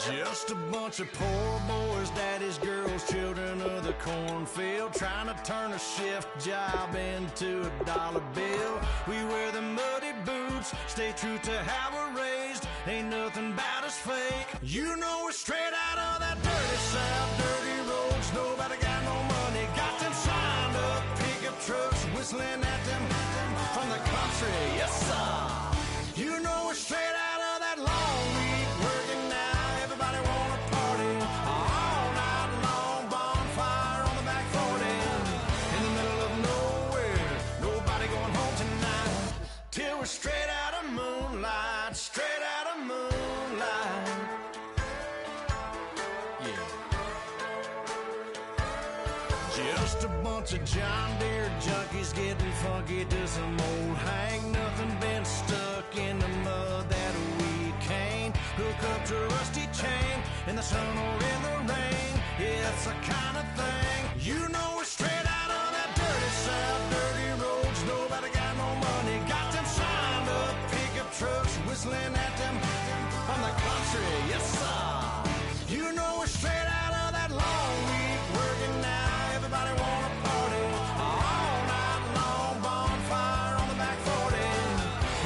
Just a bunch of poor boys, daddy's girls, children of the cornfield, trying to turn a shift job into a dollar bill. We wear the muddy boots, stay true to how we're raised. Ain't nothing about us fake. You know we're straight out of that dirty south, dirty roads. Nobody got no money, got them signed up pickup trucks, whistling at them from the country. Yes, sir. You know we're straight out of that long week working now. Everybody wanna party all night long, bonfire on the back 40, in the middle of nowhere, nobody going home tonight, till we're straight out of moonlight, straight out of moonlight. Yeah. Just a bunch of John Deere junkies getting funky to some old hang. Nothing been stuck in the mud that we can't hook up to a rusty chain in the sun or in the rain. Yeah, it's the kind of thing. You know we're straight out of that dirty south, dirty roads. Nobody got no money, got them signed up pickup trucks, whistling at them from the country. Yes, sir. You know we're straight out of that long week working now. Everybody wanna party all night long, bonfire on the back 40,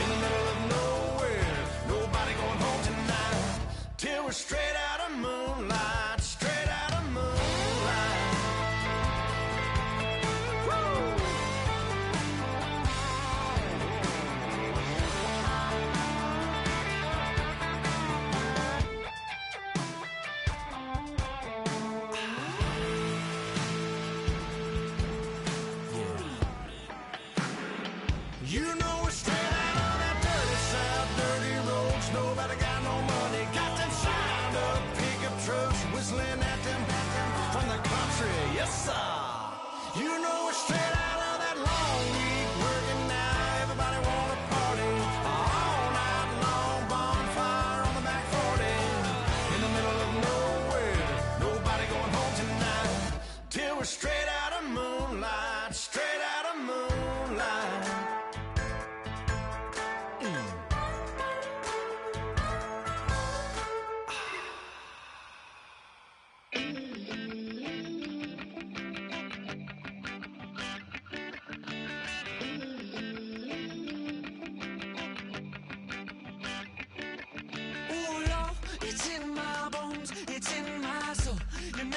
in the middle of nowhere, nobody going home tonight, till we're straight out of moonlight, straight out of moonlight. Woo! You know we're straight out of that dirty south, dirty roads. Nobody got no money, got them signed up pickup trucks, whistling at them from the country. Yes, sir. You know we're straight out of that long week working now. Everybody wanna party all night long, bonfire on the back 40, in the middle of nowhere, nobody going home tonight, till we're straight out of moonlight, straight out of moonlight.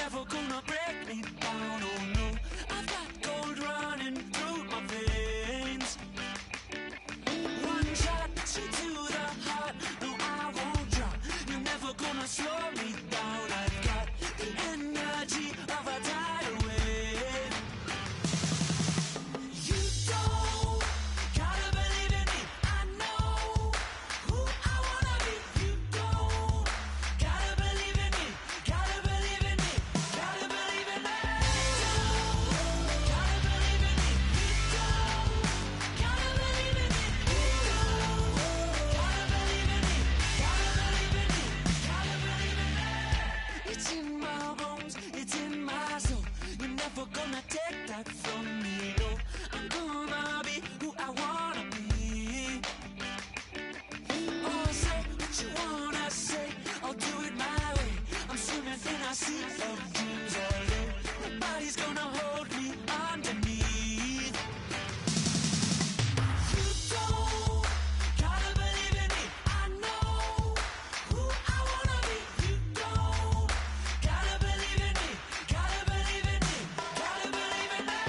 Never gonna break me down, oh no. I've got gold running through my veins. One shot straight to the heart, no I won't drop. You're never gonna slow me down. I've got the energy of a tidal wave. You don't gotta believe in me, I know who I wanna be. You don't gotta believe in me, gotta believe in me. Gotta believe in me. Gotta believe in me. Gotta believe in me. Gotta believe in me. Gotta believe in me. Gotta believe in me. It's in my bones. It's in my soul. You're never gonna take that from me. No, I'm gonna be who I wanna be. Oh, say what you wanna say. I'll do it my way. I'm swimming in a sea of dreams all day. Nobody's gonna hold me underneath. You don't gotta believe in me, I know who I wanna be. You don't gotta believe in me, gotta believe in me, gotta believe in me.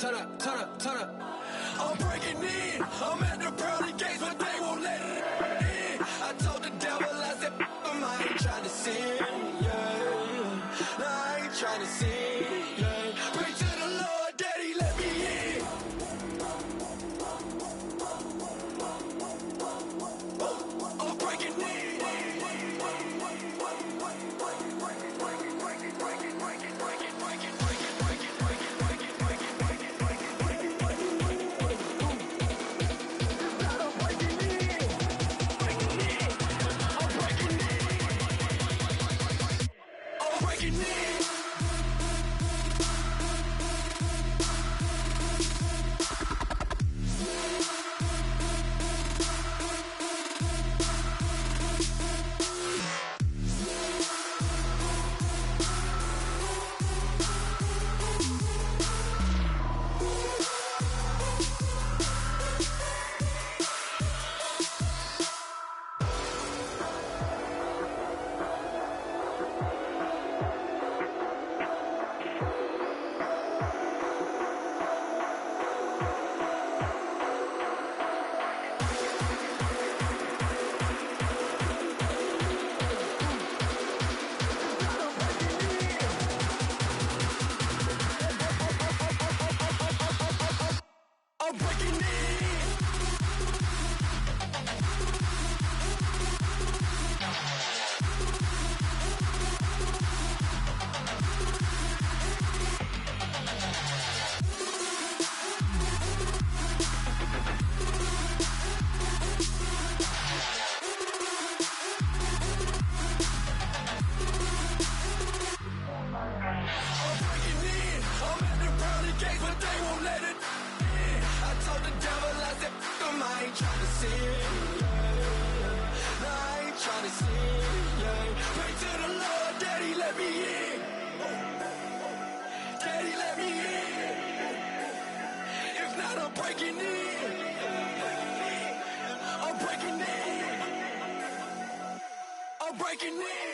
turn up, turn up, turn up. I'm breaking in. I'm at the pearly gates, but they won't let it in. I told the devil, I said, I ain't trying to sin, yeah. No, I ain't trying to sin, yeah. Pray to the Lord, Daddy, let me in. I'm breaking in. I'm breaking in. I'm at the pearly gates, but they won't let it in. I told the devil, I said, I ain't trying to sin, yeah. No, I ain't trying to sin, yeah. Pray to the Lord, Daddy, let me in. Daddy, let me in. If not, I'm breaking in. I'm breaking in. I'm breaking in.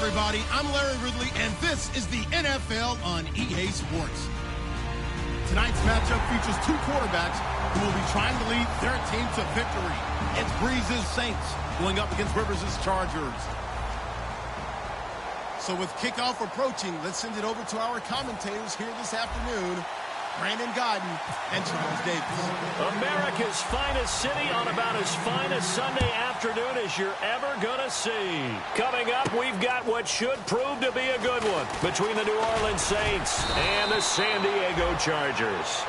everybody. I'm Larry Ridley, and this is the NFL on EA Sports. Tonight's matchup features two quarterbacks who will be trying to lead their team to victory. It's Breeze's Saints going up against Rivers' Chargers. So with kickoff approaching, let's send it over to our commentators here this afternoon, Brandon Godden and Charles Davis. America's finest city on about as fine a Sunday afternoon as you're ever going to see. Coming up, we've got what should prove to be a good one between the New Orleans Saints and the San Diego Chargers.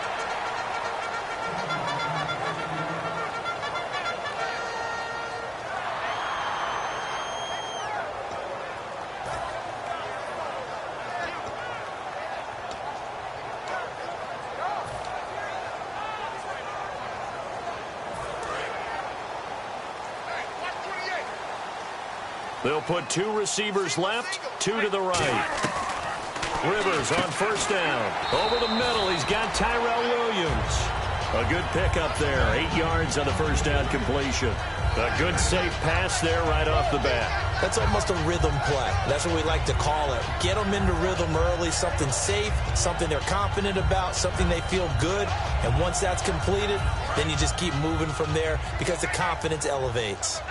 They'll put 2 receivers left, 2 to the right. Rivers on first down. Over the middle, he's got Tyrell Williams. A good pickup there. 8 yards on the first down completion. A good safe pass there right off the bat. That's almost a rhythm play. That's what we like to call it. Get them into rhythm early, something safe, something they're confident about, something they feel good. And once that's completed, then you just keep moving from there because the confidence elevates.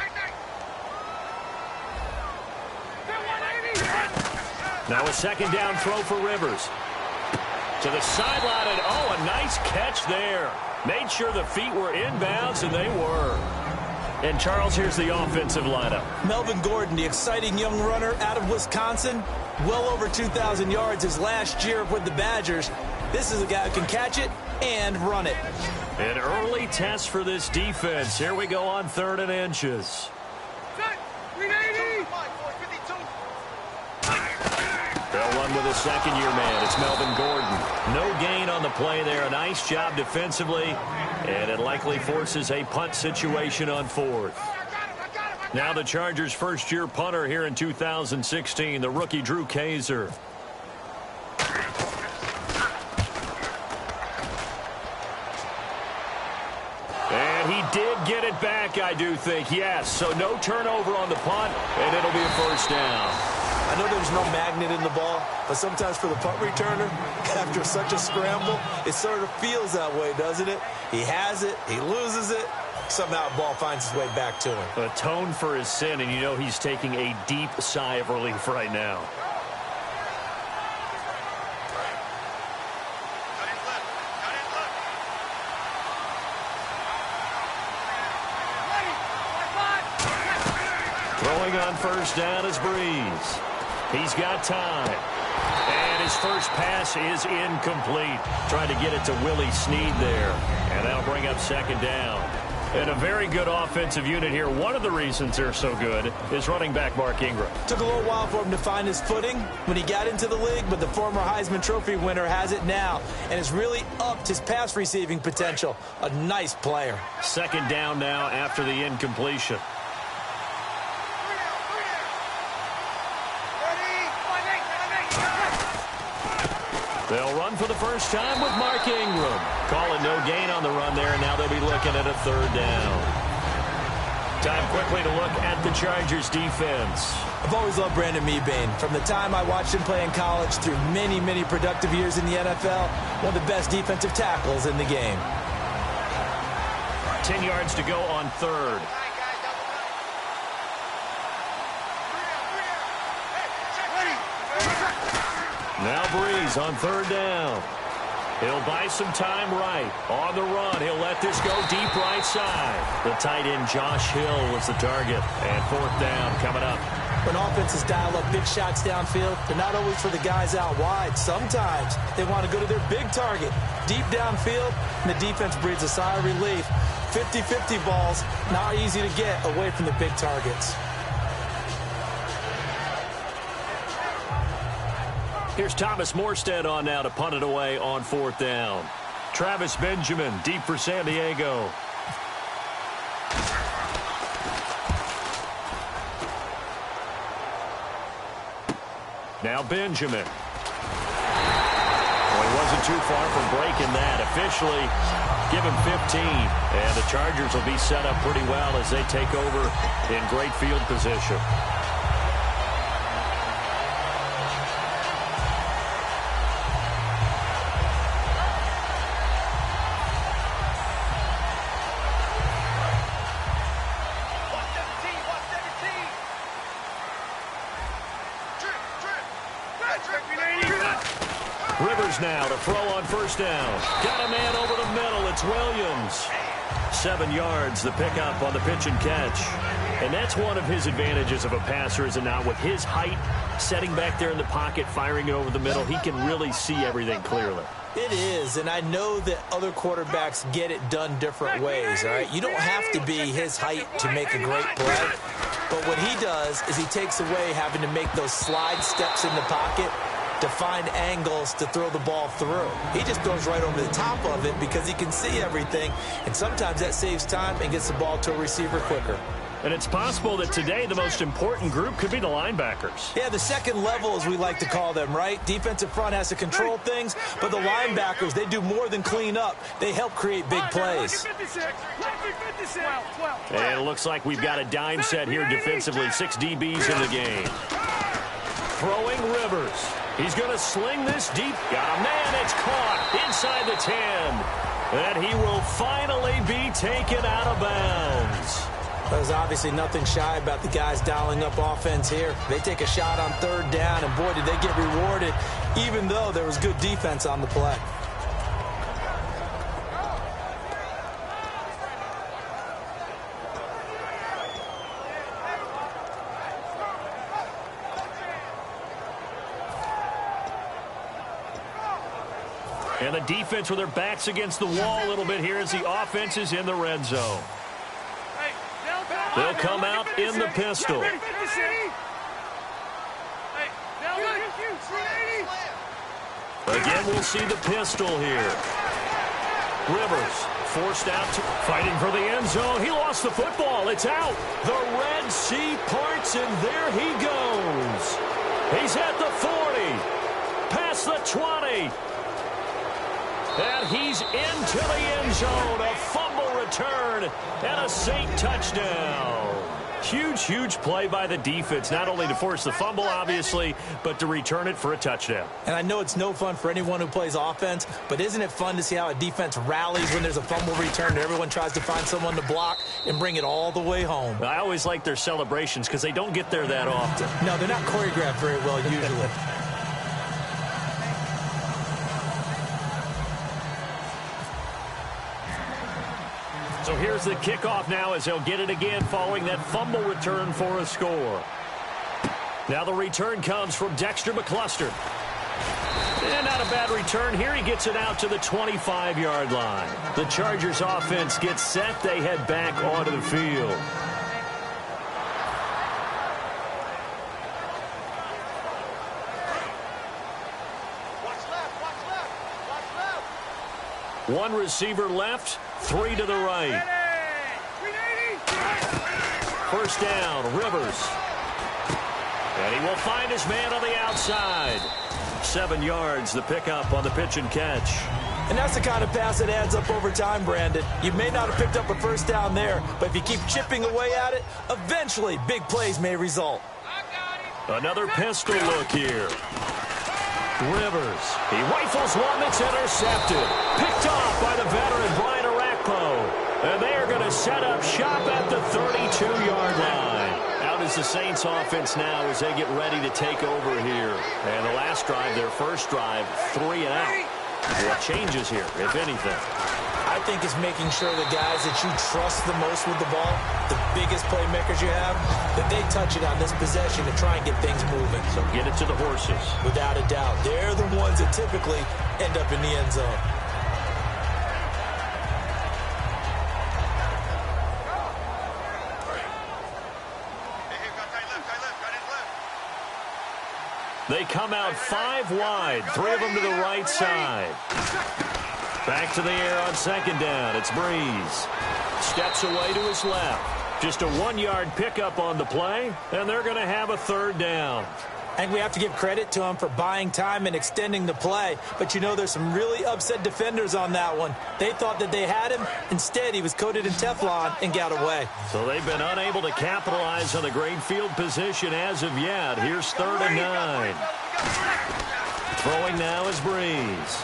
Now a second down throw for Rivers. To the sideline, and oh, a nice catch there. Made sure the feet were inbounds, and they were. And, Charles, here's the offensive lineup. Melvin Gordon, the exciting young runner out of Wisconsin, well over 2,000 yards his last year with the Badgers. This is a guy who can catch it and run it. An early test for this defense. Here we go on 3rd and inches. They'll run with a second-year man. It's Melvin Gordon. No gain on the play there. A nice job defensively, and it likely forces a punt situation on 4th. Now the Chargers' first-year punter here in 2016, the rookie Drew Kaiser. And he did get it back, I do think, yes. So no turnover on the punt, and it'll be a first down. I know there's no magnet in the ball, but sometimes for the punt returner, after such a scramble, it sort of feels that way, doesn't it? He has it, he loses it, somehow the ball finds its way back to him. Atone for his sin, and you know he's taking a deep sigh of relief right now. Throwing on first down is Breeze. He's got time. And his first pass is incomplete. Trying to get it to Willie Snead there. And that'll bring up second down. And a very good offensive unit here. One of the reasons they're so good is running back Mark Ingram. Took a little while for him to find his footing when he got into the league, but the former Heisman Trophy winner has it now and has really upped his pass receiving potential. A nice player. Second down now after the incompletion. They'll run for the first time with Mark Ingram. Call it no gain on the run there, and now they'll be looking at a 3rd down. Time quickly to look at the Chargers defense. I've always loved Brandon Mebane. From the time I watched him play in college through many, many productive years in the NFL, one of the best defensive tackles in the game. 10 yards to go on 3rd. Now Breeze on 3rd down. He'll buy some time right. On the run, he'll let this go deep right side. The tight end Josh Hill was the target. And 4th down coming up. When offenses dial up big shots downfield, they're not always for the guys out wide. Sometimes they want to go to their big target. Deep downfield, and the defense breathes a sigh of relief. 50-50 balls, not easy to get away from the big targets. Here's Thomas Morstead on now to punt it away on 4th down. Travis Benjamin, deep for San Diego. Now Benjamin. Well, he wasn't too far from breaking that. Officially, give him 15. And the Chargers will be set up pretty well as they take over in great field position. Rivers now to throw on first down. Got a man over the middle. It's Williams. 7 yards, the pickup on the pitch and catch. And that's one of his advantages of a passer, is it not? With his height, setting back there in the pocket, firing it over the middle, he can really see everything clearly. It is, and I know that other quarterbacks get it done different ways, all right? You don't have to be his height to make a great play. But what he does is he takes away having to make those slide steps in the pocket to find angles to throw the ball through. He just throws right over the top of it because he can see everything, and sometimes that saves time and gets the ball to a receiver quicker. And it's possible that today the most important group could be the linebackers. Yeah, the second level, as we like to call them, right? Defensive front has to control things, but the linebackers, they do more than clean up. They help create big plays. And it looks like we've got a dime set here defensively. 6 DBs in the game. Throwing Rivers. He's going to sling this deep. Got a man. It's caught inside the 10. And he will finally be taken out of bounds. There's obviously nothing shy about the guys dialing up offense here. They take a shot on third down, and boy, did they get rewarded, even though there was good defense on the play. And the defense with their backs against the wall a little bit here as the offense is in the red zone. They'll come out in the pistol. Again, we'll see the pistol here. Rivers forced out, fighting for the end zone. He lost the football. It's out. The Red Sea parts, and there he goes. He's at the 40, past the 20. And he's into the end zone. A fumble return and a Saint touchdown. Huge, huge play by the defense, not only to force the fumble, obviously, but to return it for a touchdown. And I know it's no fun for anyone who plays offense, but isn't it fun to see how a defense rallies when there's a fumble return and everyone tries to find someone to block and bring it all the way home? I always like their celebrations because they don't get there that often. No, they're not choreographed very well usually. So here's the kickoff now as they'll get it again following that fumble return for a score. Now the return comes from Dexter McCluster. And not a bad return here. He gets it out to the 25-yard line. The Chargers offense gets set. They head back onto the field. One receiver left, 3 to the right. First down, Rivers. And he will find his man on the outside. 7 yards, the pickup on the pitch and catch. And that's the kind of pass that adds up over time, Brandon. You may not have picked up a first down there, but if you keep chipping away at it, eventually big plays may result. Another pistol look here. Rivers. He rifles one that's intercepted. Picked off by the veteran Brian Arakpo. And they are going to set up shop at the 32-yard line. Out is the Saints offense now as they get ready to take over here. And the last drive, their first drive, 3 and out. What changes here, if anything? I think it's making sure the guys that you trust the most with the ball, the biggest playmakers you have, that they touch it on this possession to try and get things moving. So get it to the horses. Without a doubt. They're the ones that typically end up in the end zone. They come out 5 wide, 3 of them to the right side. Back to the air on second down. It's Breeze. Steps away to his left. Just a 1-yard pickup on the play, and they're going to have a third down. And we have to give credit to him for buying time and extending the play. But, you know, there's some really upset defenders on that one. They thought that they had him. Instead, he was coated in Teflon and got away. So they've been unable to capitalize on the great field position as of yet. Here's 3rd and 9. Throwing now is Breeze.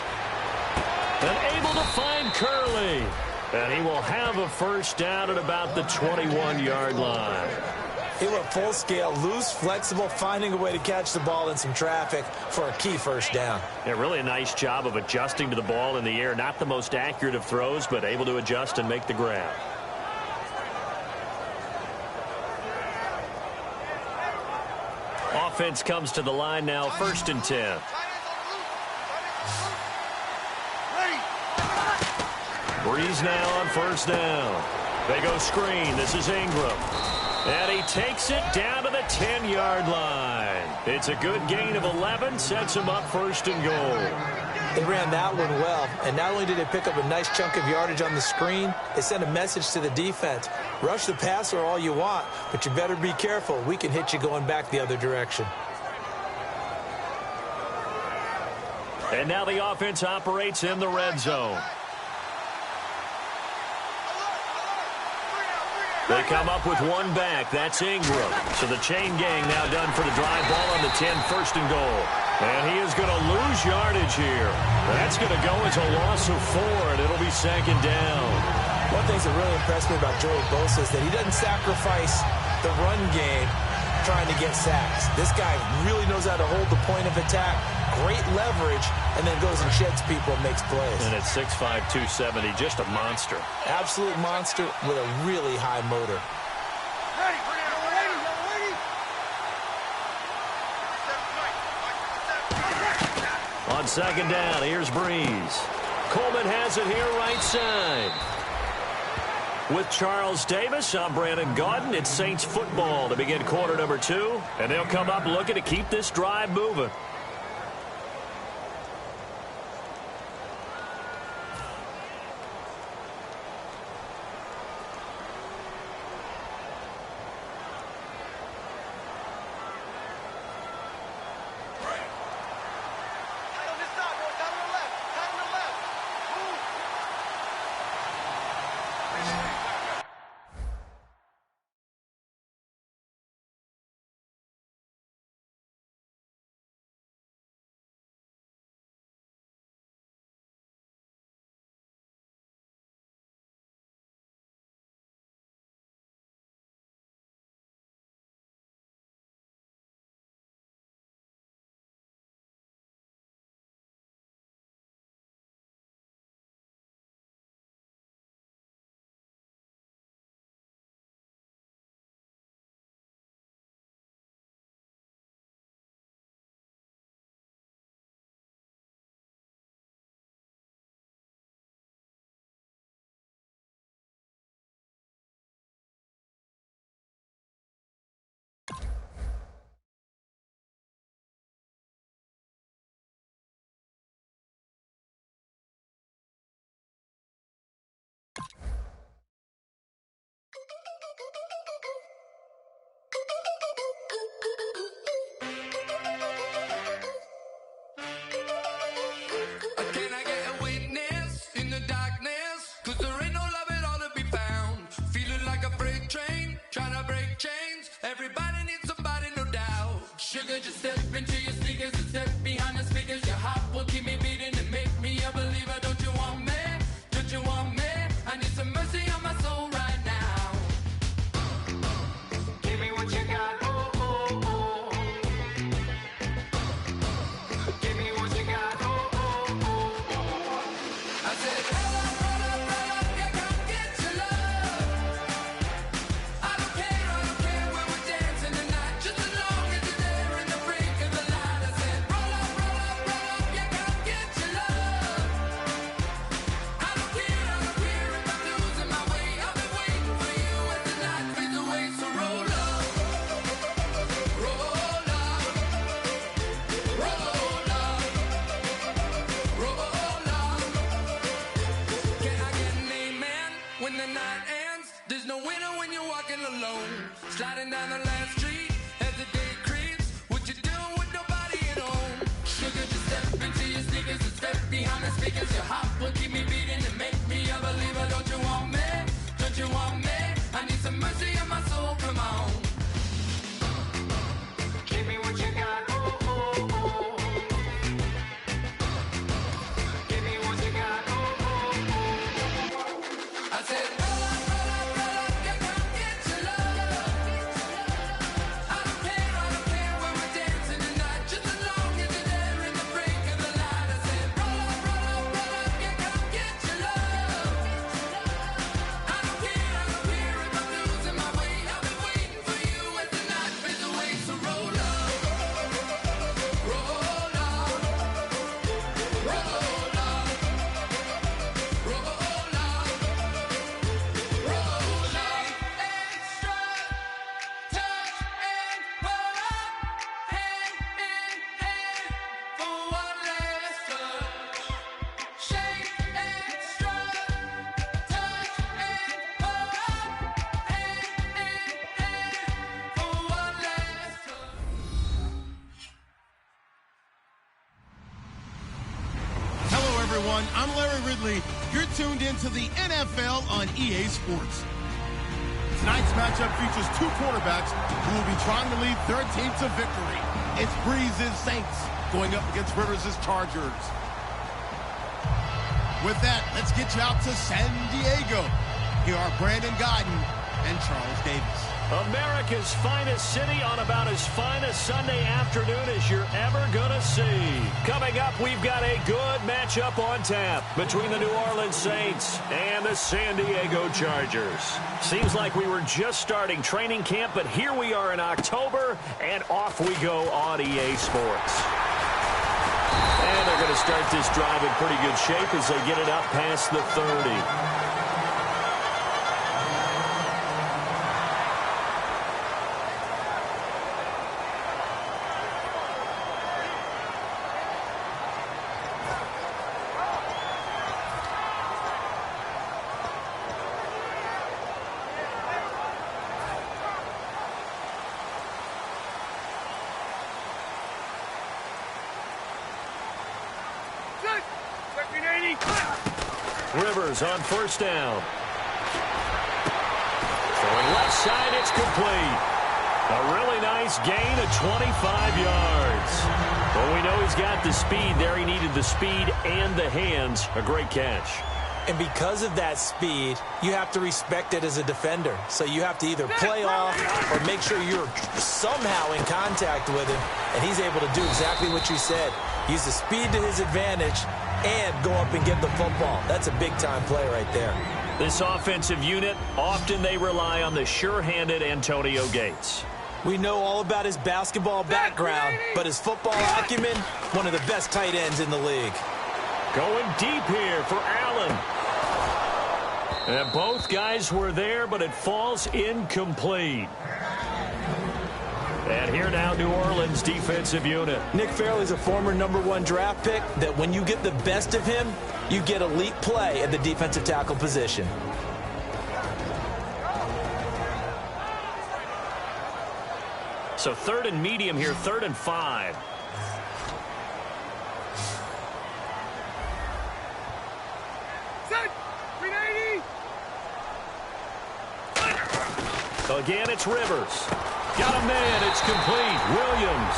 And able to find Curley. And he will have a first down at about the 21-yard line. He went full scale, loose, flexible, finding a way to catch the ball in some traffic for a key first down. Yeah, really a nice job of adjusting to the ball in the air. Not the most accurate of throws, but able to adjust and make the grab. Offense comes to the line now, 1st and 10. Breeze now on 1st down. They go screen. This is Ingram. And he takes it down to the 10-yard line. It's a good gain of 11, sets him up 1st and goal. They ran that one well, and not only did they pick up a nice chunk of yardage on the screen, they sent a message to the defense. Rush the passer all you want, but you better be careful. We can hit you going back the other direction. And now the offense operates in the red zone. They come up with one back. That's Ingram. So the chain gang now done for the drive. Ball on the 10, 1st and goal. And he is going to lose yardage here. That's going to go as a loss of 4, and it'll be 2nd down. One thing that really impressed me about Joey Bosa is that he doesn't sacrifice the run game trying to get sacks. This guy really knows how to hold the point of attack, great leverage, and then goes and sheds people and makes plays. And at 6'5", 270, just a monster. Absolute monster with a really high motor. On 2nd down, here's Breeze. Coleman has it here right side. With Charles Davis, I'm Brandon Gaudin. It's Saints football to begin quarter number 2. And they'll come up looking to keep this drive moving. Can I get a witness in the darkness? 'Cause there ain't no love at all to be found. Feeling like a freight train, trying to break chains. Everybody needs somebody, no doubt. Sugar, just step into your sneakers and step behind the speakers. Your heart will keep me beating and make me a believer. Don't you want me? Don't you want me? I need some mercy on my soul right now. Give me what you got, oh, oh, oh. Give me what you got, oh, oh, oh. I said, roll up, yeah, come get your love. I don't care where we're dancing tonight, just as long as you're there in the brink of the light. I said, roll up, yeah, come get your love. I don't care if I'm losing my way. I've been waiting for you as the night fades away. So roll up, roll up, roll up, roll up. Can I get an amen when the night ends? There's no winner when you're walking alone. Sliding down the last street as the day creeps. What you doing with nobody at home? Sugar, just step into your sneakers and step behind the speakers. Your heart will keep me beating and make me a believer. Don't you want me? Don't you want me? I need some mercy on my soul. Come on. Give me what you got. Oh, oh, oh. Give me what you got. Oh, oh, oh. I said, roll up, yeah, come get your love. I don't care where we're dancing tonight, just as long as you're there in the break of the light. I said, roll up, yeah, come get your love. I don't care if I'm losing my way. I've been waiting everyone. I'm Larry Ridley. You're tuned into the NFL on EA Sports. Tonight's matchup features two quarterbacks who will be trying to lead their team to victory. It's Breeze's Saints going up against Rivers' Chargers. With that, let's get you out to San Diego. Here are Brandon Guyton and Charles Davis. America's finest city on about as fine a Sunday afternoon as you're ever going to see. Coming up, we've got a good matchup on tap between the New Orleans Saints and the San Diego Chargers. Seems like we were just starting training camp, but here we are in October, and off we go on EA Sports. And they're going to start this drive in pretty good shape as they get it up past the 30. Rivers on first down. Throwing left side, it's complete. A really nice gain of 25 yards. Well, we know he's got the speed there. He needed the speed and the hands. A great catch. And because of that speed, you have to respect it as a defender. So you have to either play off or make sure you're somehow in contact with him. And he's able to do exactly what you said. Use the speed to his advantage and go up and get the football. That's a big-time play right there. This offensive unit, often they rely on the sure-handed Antonio Gates. We know all about his basketball background, but his football acumen, one of the best tight ends in the league. Going deep here for Allen. And both guys were there, but it falls incomplete. And here now, New Orleans defensive unit. Nick Fairley's a former #1 draft pick that when you get the best of him, you get elite play at the defensive tackle position. So 3rd and medium here, 3rd and 5. Again, it's Rivers. Got a man. It's complete. Williams.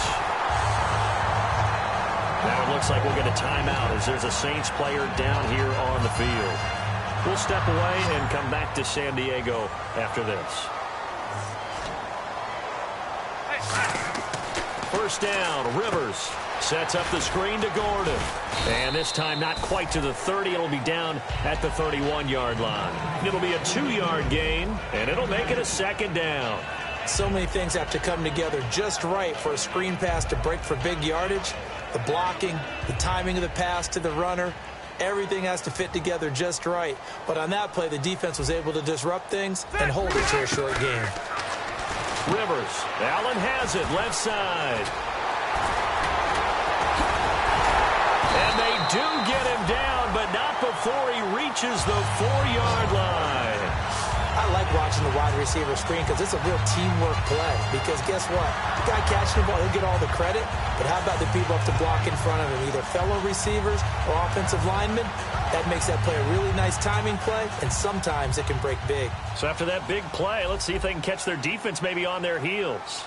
Now it looks like we'll get a timeout as there's a Saints player down here on the field. We'll step away and come back to San Diego after this. First down, Rivers sets up the screen to Gordon. And this time not quite to the 30. It'll be down at the 31-yard line. It'll be a 2-yard gain, and it'll make it a 2nd down. So many things have to come together just right for a screen pass to break for big yardage. The blocking, the timing of the pass to the runner, everything has to fit together just right. But on that play, the defense was able to disrupt things and hold it to a short game. Rivers. Allen has it, left side. And they do get him down, but not before he reaches the 4-yard line. I like watching the wide receiver screen because it's a real teamwork play. Because guess what? The guy catching the ball, he'll get all the credit. But how about the people up to block in front of him, either fellow receivers or offensive linemen? That makes that play a really nice timing play, and sometimes it can break big. So after that big play, let's see if they can catch their defense maybe on their heels.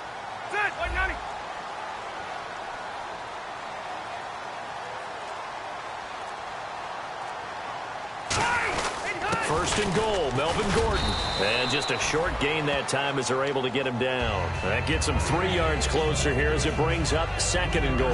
First and goal, Melvin Gordon. And just a short gain that time as they're able to get him down. That gets him 3 yards closer here as it brings up 2nd and goal.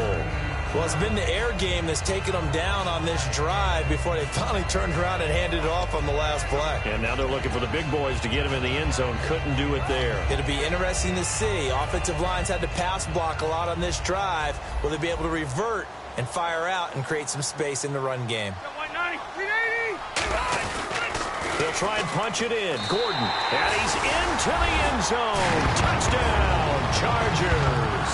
Well, it's been the air game that's taken them down on this drive before they finally turned around and handed it off on the last play. And now they're looking for the big boys to get him in the end zone. Couldn't do it there. It'll be interesting to see. Offensive lines had to pass block a lot on this drive. Will they be able to revert and fire out and create some space in the run game? They'll try and punch it in. Gordon, and he's into the end zone. Touchdown, Chargers.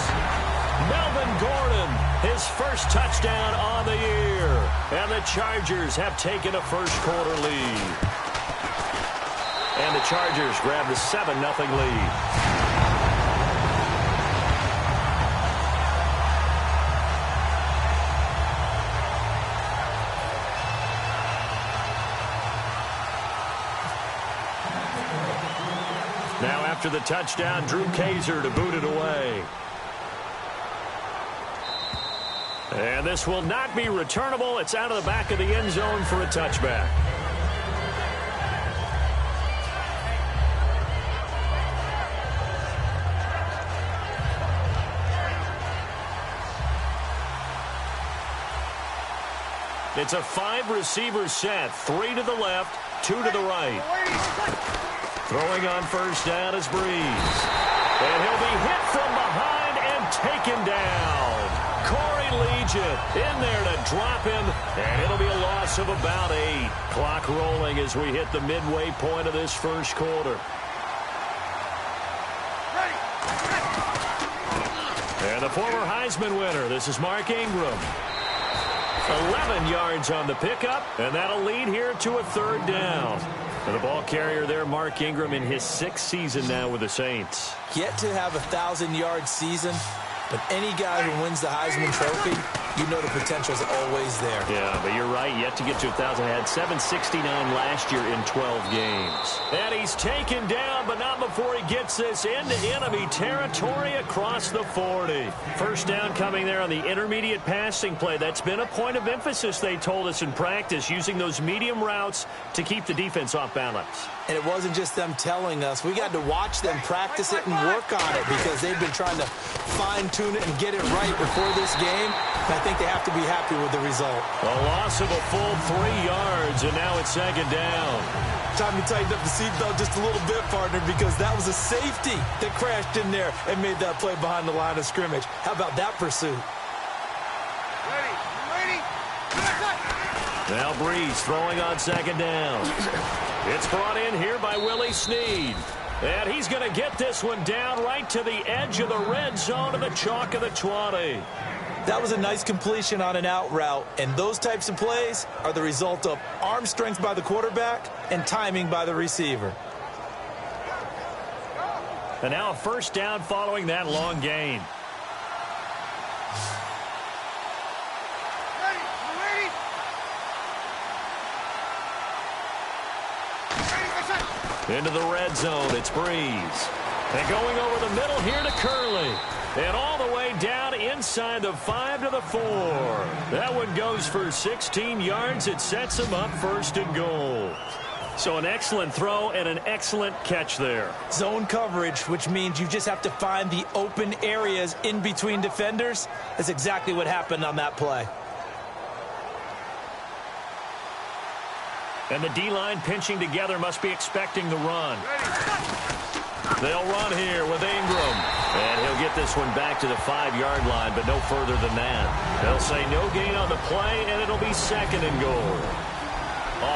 Melvin Gordon, his first touchdown on the year. And the Chargers have taken a first-quarter lead. And the Chargers grab the 7-0 lead. after the touchdown. Drew Kaiser to boot it away. And this will not be returnable. It's out of the back of the end zone for a touchback. It's a 5-receiver set. 3 to the left, 2 to the right. Throwing on first down is Breeze. And he'll be hit from behind and taken down. Corey Legion in there to drop him, and it'll be a loss of about 8. Clock rolling as we hit the midway point of this first quarter. And the former Heisman winner, this is Mark Ingram. 11 yards on the pickup, and that'll lead here to a third down. And the ball carrier there, Mark Ingram, in his 6th season now with the Saints. Yet to have a 1,000-yard season, but any guy who wins the Heisman Trophy, you know the potential's always there. Yeah, but you're right. Yet to get to 1,000. Had 769 last year in 12 games. And he's taken down, but not before he gets this into enemy territory across the 40. First down coming there on the intermediate passing play. That's been a point of emphasis, they told us in practice, using those medium routes to keep the defense off balance. And it wasn't just them telling us. We got to watch them practice it and work on it because they've been trying to fine-tune it and get it right before this game. And I think they have to be happy with the result. A loss of a full 3 yards, and now it's second down. Time to tighten up the seatbelt just a little bit, partner, because that was a safety that crashed in there and made that play behind the line of scrimmage. How about that pursuit? Now Breeze throwing on second down. It's brought in here by Willie Snead. And he's going to get this one down right to the edge of the red zone of the chalk of the 20. That was a nice completion on an out route, and those types of plays are the result of arm strength by the quarterback and timing by the receiver. And now a first down following that long gain. Into the red zone, it's Breeze. And going over the middle here to Curley. And all the way down inside the 5 to the 4. That one goes for 16 yards. It sets him up first and goal. So an excellent throw and an excellent catch there. Zone coverage, which means you just have to find the open areas in between defenders. That's exactly what happened on that play. And the D-line pinching together, must be expecting the run. They'll run here with Ingram. And he'll get this one back to the 5-yard line, but no further than that. They'll say no gain on the play, and it'll be second and goal.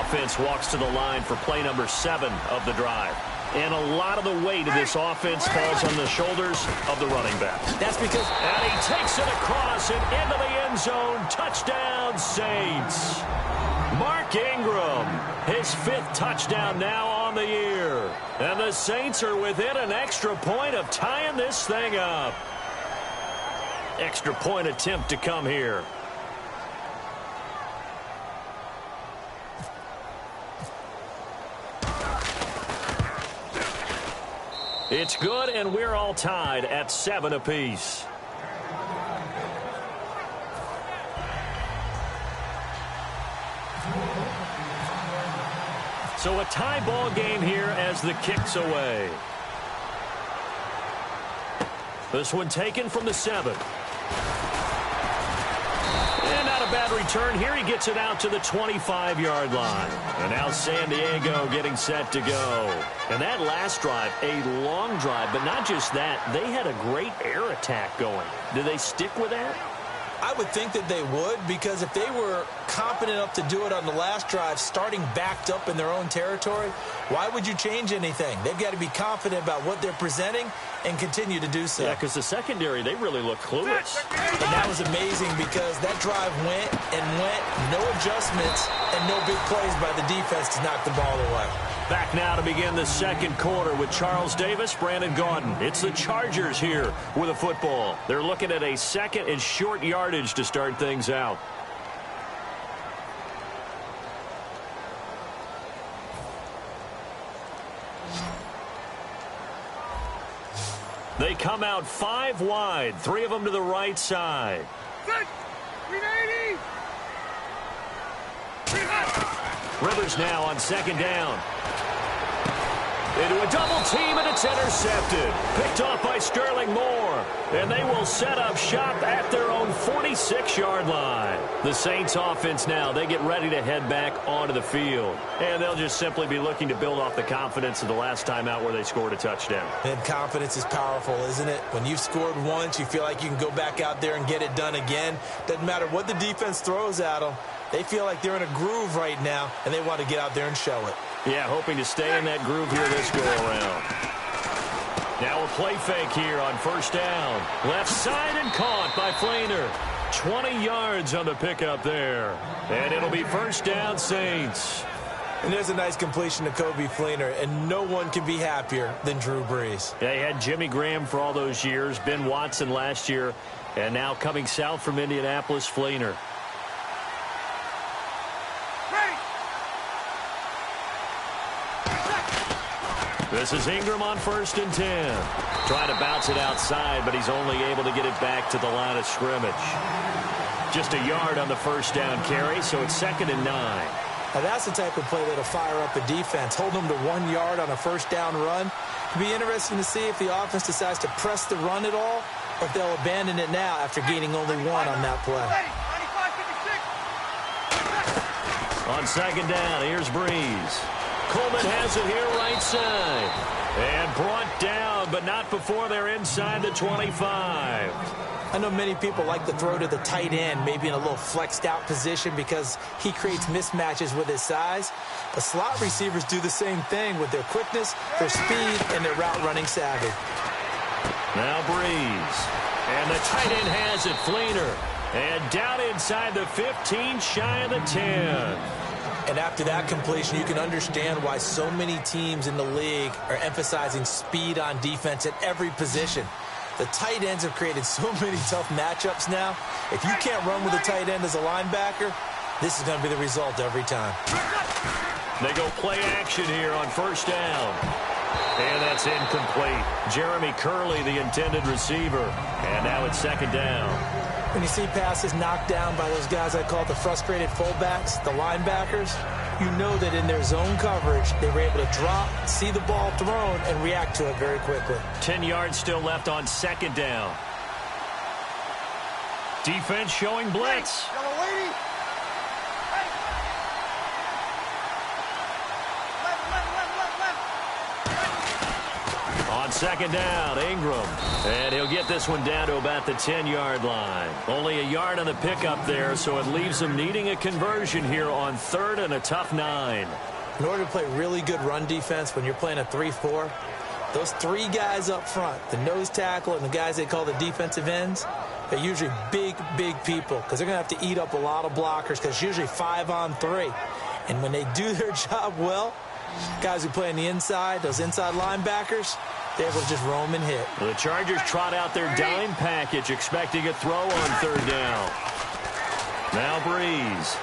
Offense walks to the line for play number 7 of the drive. And a lot of the weight of this offense falls on the shoulders of the running back. That's because... And he takes it across and into the end zone. Touchdown, Saints. Mark Ingram, his 5th touchdown now on the year. And the Saints are within an extra point of tying this thing up. Extra point attempt to come here. It's good, and we're all tied at 7 apiece. So a tie ball game here as the kick's away. This one taken from the 7. And not a bad return here. He gets it out to the 25-yard line. And now San Diego getting set to go. And that last drive, a long drive, but not just that. They had a great air attack going. Do they stick with that? I would think that they would, because if they were competent enough to do it on the last drive, starting backed up in their own territory, why would you change anything? They've got to be confident about what they're presenting and continue to do so. Yeah, because the secondary, they really look clueless. And that was amazing because that drive went and went, no adjustments, and no big plays by the defense to knock the ball away. Back now to begin the second quarter with Charles Davis, Brandon Gaudin. It's the Chargers here with a football. They're looking at a second and short yardage to start things out. They come out 5 wide, 3 of them to the right side. Rivers now on 2nd down. Into a double team, and it's intercepted. Picked off by Sterling Moore. And they will set up shop at their own 46-yard line. The Saints offense now, they get ready to head back onto the field. And they'll just simply be looking to build off the confidence of the last time out where they scored a touchdown. And confidence is powerful, isn't it? When you've scored once, you feel like you can go back out there and get it done again. Doesn't matter what the defense throws at them. They feel like they're in a groove right now, and they want to get out there and show it. Yeah, hoping to stay in that groove here this go-around. Now a play fake here on 1st down. Left side and caught by Fleener. 20 yards on the pickup there. And it'll be 1st down, Saints. And there's a nice completion to Kobe Fleener, and no one can be happier than Drew Brees. They had Jimmy Graham for all those years, Ben Watson last year, and now coming south from Indianapolis, Fleener. This is Ingram on 1st and 10. Trying to bounce it outside, but he's only able to get it back to the line of scrimmage. Just a yard on the 1st down carry, so it's 2nd and 9. Now that's the type of play that'll fire up a defense. Hold them to 1 yard on a 1st down run. It'll be interesting to see if the offense decides to press the run at all, or if they'll abandon it now after gaining only 1 on that play. On 2nd down, here's Brees. Coleman has it here right side. And brought down, but not before they're inside the 25. I know many people like to throw to the tight end, maybe in a little flexed out position because he creates mismatches with his size. But slot receivers do the same thing with their quickness, their speed, and their route running savvy. Now Brees. And the tight end has it, Fleener. And down inside the 15, shy of the 10. And after that completion, you can understand why so many teams in the league are emphasizing speed on defense at every position. The tight ends have created so many tough matchups now. If you can't run with a tight end as a linebacker, this is going to be the result every time. They go play action here on 1st down. And that's incomplete. Jeremy Curley, the intended receiver. And now it's 2nd down. When you see passes knocked down by those guys I call the frustrated fullbacks, the linebackers, you know that in their zone coverage, they were able to drop, see the ball thrown, and react to it very quickly. 10 yards still left on 2nd down. Defense showing blitz. On 2nd down, Ingram. And he'll get this one down to about the 10-yard line. Only a yard on the pickup there, so it leaves them needing a conversion here on 3rd and a tough 9. In order to play really good run defense when you're playing a 3-4, those 3 guys up front, the nose tackle and the guys they call the defensive ends, they're usually big, big people because they're going to have to eat up a lot of blockers because it's usually 5 on 3. And when they do their job well, guys who play on the inside, those inside linebackers, they're able to just roam and hit. The Chargers trot out their dime package, expecting a throw on 3rd down. Now Brees,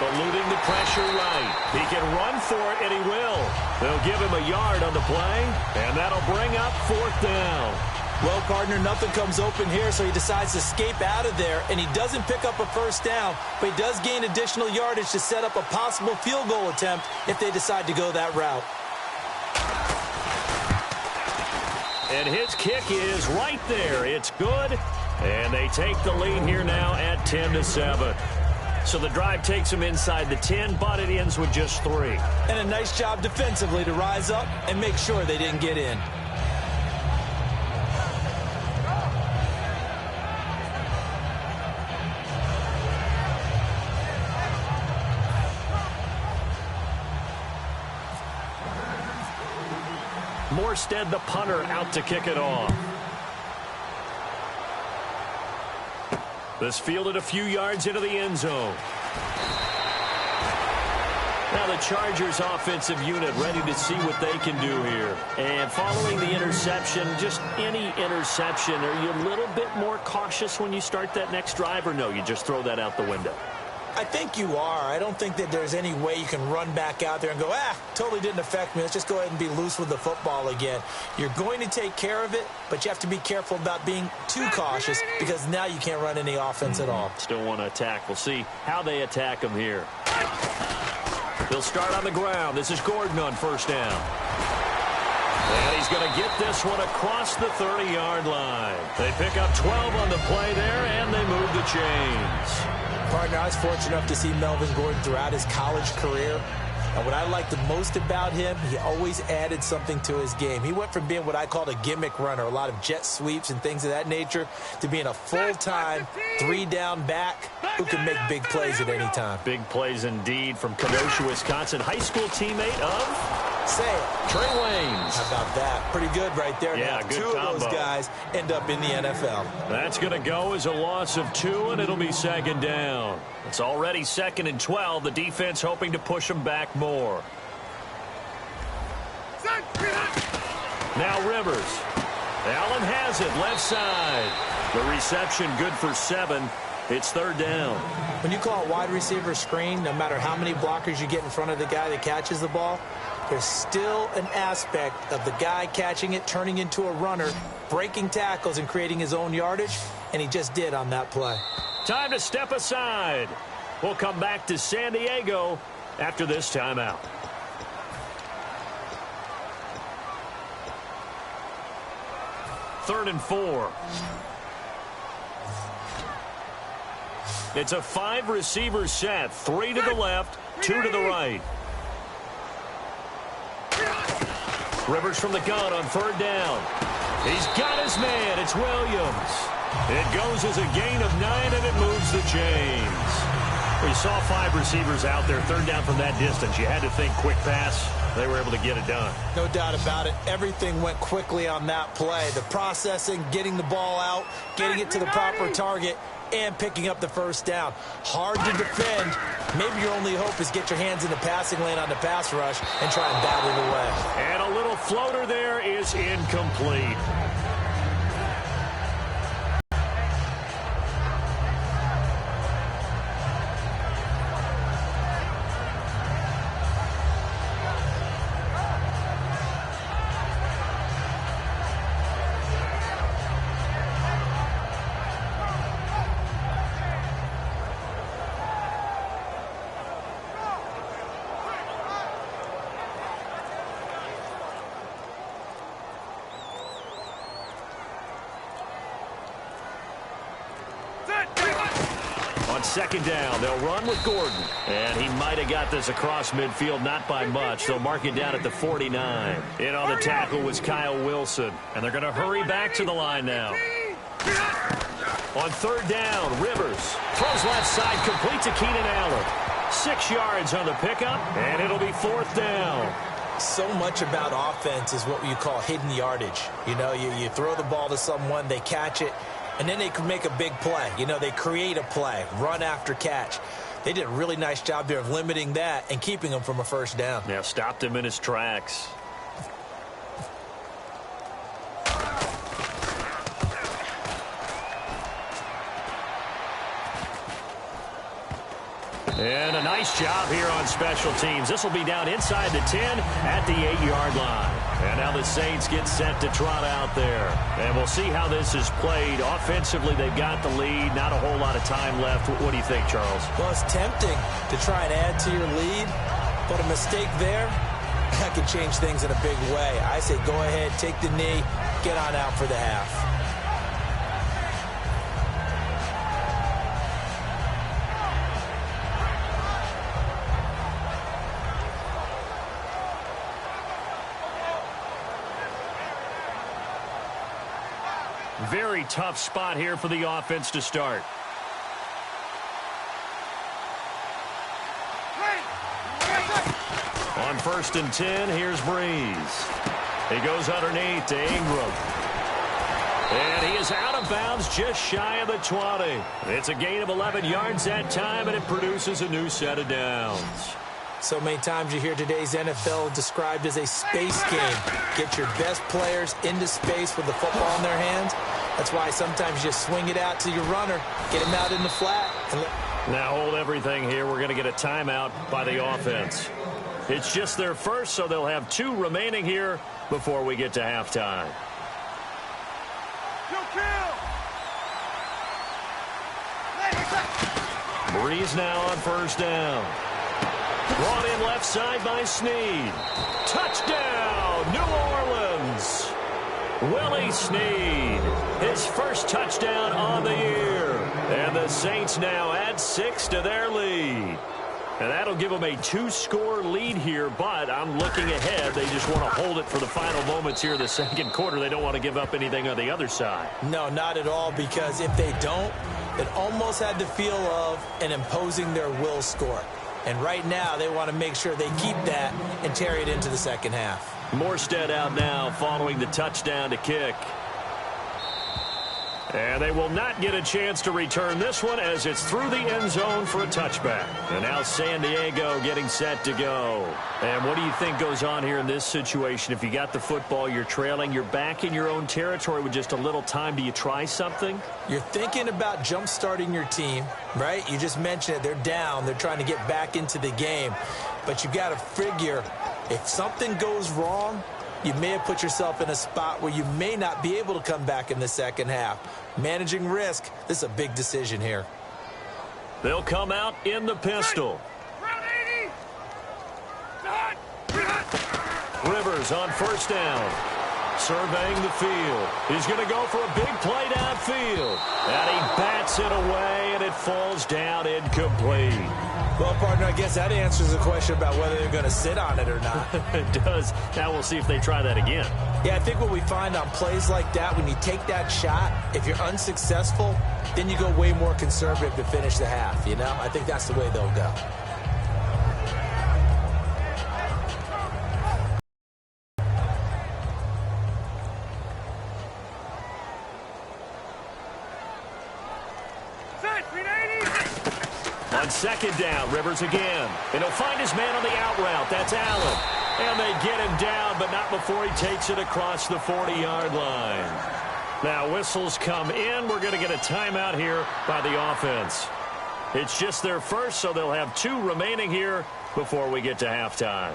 eluding the pressure right. He can run for it, and he will. They'll give him a yard on the play, and that'll bring up 4th down. Well, partner, nothing comes open here, so he decides to escape out of there, and he doesn't pick up a 1st down, but he does gain additional yardage to set up a possible field goal attempt if they decide to go that route. And his kick is right there. It's good. And they take the lead here now at 10-7. So the drive takes them inside the 10, but it ends with just 3. And a nice job defensively to rise up and make sure they didn't get in. Morstead, the punter, out to kick it off. This fielded a few yards into the end zone. Now the Chargers offensive unit ready to see what they can do here. And following the interception, just any interception, are you a little bit more cautious when you start that next drive, or no, you just throw that out the window? I think you are. I don't think that there's any way you can run back out there and go, totally didn't affect me. Let's just go ahead and be loose with the football again. You're going to take care of it, but you have to be careful about being too cautious because now you can't run any offense at all. Still want to attack. We'll see how they attack him here. They'll start on the ground. This is Gordon on first down. And he's going to get this one across the 30-yard line. They pick up 12 on the play there, and they move the chains. Partner, I was fortunate enough to see Melvin Gordon throughout his college career. And what I liked the most about him, he always added something to his game. He went from being what I called a gimmick runner, a lot of jet sweeps and things of that nature, to being a full-time, three-down back who can make big plays at any time. Big plays indeed from Kenosha, Wisconsin. Hght school teammate of... Say it. Trey Waynes. How about that? Pretty good right there. Yeah, now, good two combo. of those guys end up in the NFL. That's going to go as a loss of 2, and it'll be second down. It's already 2nd and 12. The defense hoping to push them back more. Now Rivers. Allen has it, left side. The reception good for 7. It's 3rd down. When you call a wide receiver screen, no matter how many blockers you get in front of the guy that catches the ball, there's still an aspect of the guy catching it, turning into a runner, breaking tackles and creating his own yardage, and he just did on that play. Time to step aside. We'll come back to San Diego after this timeout. Third and 4. It's a 5-receiver set. 3 to the left, 2 to the right. Rivers from the gun on 3rd down. He's got his man. It's Williams. It goes as a gain of 9, and it moves the chains. We saw 5 receivers out there. 3rd down from that distance. You had to think quick pass. They were able to get it done. No doubt about it. Everything went quickly on that play. The processing, getting the ball out, getting it to the proper target, and picking up the 1st down. Hard to defend. Maybe your only hope is get your hands in the passing lane on the pass rush and try and bat it away. And a little floater there is incomplete. On 2nd down, they'll run with Gordon. And he might have got this across midfield, not by much. They'll mark it down at the 49. In on the tackle was Kyle Wilson. And they're going to hurry back to the line now. On 3rd down, Rivers throws left side, complete to Keenan Allen. 6 yards on the pickup, and it'll be 4th down. So much about offense is what you call hidden yardage. You know, you throw the ball to someone, they catch it, and then they can make a big play. You know, they create a play, run after catch. They did a really nice job there of limiting that and keeping him from a 1st down. Yeah, stopped him in his tracks. And a nice job here on special teams. This will be down inside the 10 at the 8-yard line. And now the Saints get set to trot out there. And we'll see how this is played. Offensively, they've got the lead. Not a whole lot of time left. What do you think, Charles? Well, it's tempting to try and add to your lead, but a mistake there, that could change things in a big way. I say go ahead, take the knee, get on out for the half. Very tough spot here for the offense to start. On 1st and 10, here's Breeze. He goes underneath to Ingram. And he is out of bounds just shy of the 20. It's a gain of 11 yards that time, and it produces a new set of downs. So many times you hear today's NFL described as a space game. Get your best players into space with the football in their hands, That's why sometimes you swing it out to your runner, get him out in the flat. Now hold everything here. We're going to get a timeout by the offense. It's just their first, so they'll have 2 remaining here before we get to halftime. Breeze now on first down. Brought in left side by Snead. Touchdown, New Orleans. Willie Snead, his first touchdown on the year. And the Saints now add 6 to their lead. And that'll give them a 2-score lead here, but I'm looking ahead. They just want to hold it for the final moments here in the second quarter. They don't want to give up anything on the other side. No, not at all, because if they don't, it almost had the feel of an imposing their will score. And right now, they want to make sure they keep that and carry it into the second half. Morstead out now following the touchdown to kick. And they will not get a chance to return this one as it's through the end zone for a touchback. And now San Diego getting set to go. And what do you think goes on here in this situation? If you got the football, you're trailing, you're back in your own territory with just a little time. Do you try something? You're thinking about jump-starting your team, right? You just mentioned it. They're down. They're trying to get back into the game. But you got to figure if something goes wrong, you may have put yourself in a spot where you may not be able to come back in the second half. Managing risk, this is a big decision here. They'll come out in the pistol. Rivers on first down. Surveying the field. He's going to go for a big play downfield. And he bats it away, and it falls down incomplete. Well, partner, I guess that answers the question about whether they're going to sit on it or not. It does. Now we'll see if they try that again. Yeah, I think what we find on plays like that, when you take that shot, if you're unsuccessful, then you go way more conservative to finish the half, you know? I think that's the way they'll go. On second down, Rivers again. And he'll find his man on the out route. That's Allen. And they get him down, but not before he takes it across the 40-yard line. Now whistles come in. We're going to get a timeout here by the offense. It's just their first, so they'll have 2 remaining here before we get to halftime.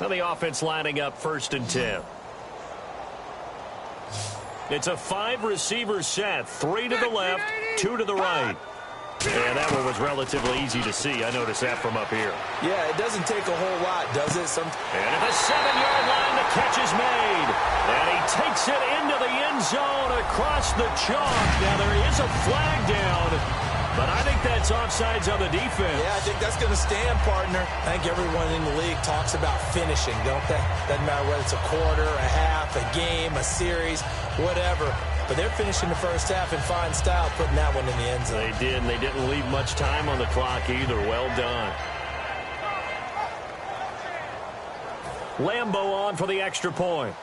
Now the offense lining up 1st and 10. It's a 5-receiver set. 3 to the left, 2 to the right. And that one was relatively easy to see. I noticed that from up here. Yeah, it doesn't take a whole lot, does it? And at the 7-yard line, the catch is made. And he takes it into the end zone across the chalk. Now there is a flag down, but I think that's offsides on the defense. Yeah, I think that's going to stand, partner. I think everyone in the league talks about finishing, don't they? Doesn't matter whether it's a quarter, a half, a game, a series, whatever. But they're finishing the first half in fine style, putting that one in the end zone. They did, and they didn't leave much time on the clock either. Well done. Lambeau on for the extra point.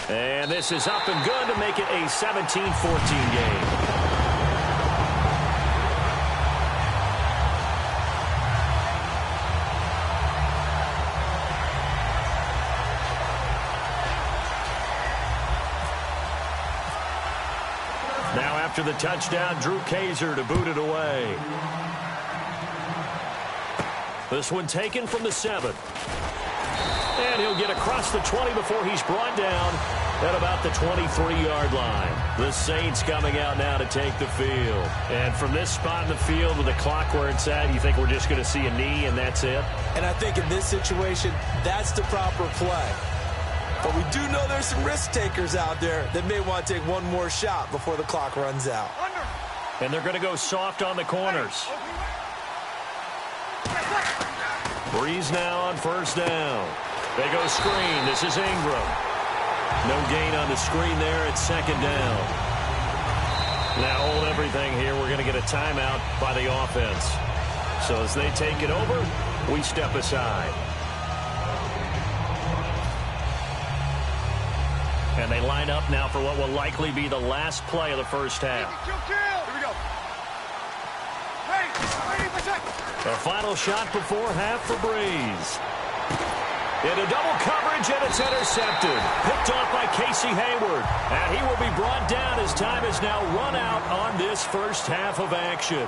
And this is up and good to make it a 17-14 game. Now after the touchdown, Drew Kaiser to boot it away. This one taken from the 7. And he'll get across the 20 before he's brought down at about the 23-yard line. The Saints coming out now to take the field. And from this spot in the field with the clock where it's at, you think we're just going to see a knee and that's it? And I think in this situation, that's the proper play. But we do know there's some risk takers out there that may want to take one more shot before the clock runs out. And they're going to go soft on the corners. Breeze now on first down. They go screen. This is Ingram. No gain on the screen there at second down. Now hold everything here. We're going to get a timeout by the offense. So as they take it over, we step aside. And they line up now for what will likely be the last play of the first half. Here we go. The final shot before half for Breeze. Into double coverage, and it's intercepted. Picked off by Casey Hayward. And he will be brought down as time is now run out on this first half of action.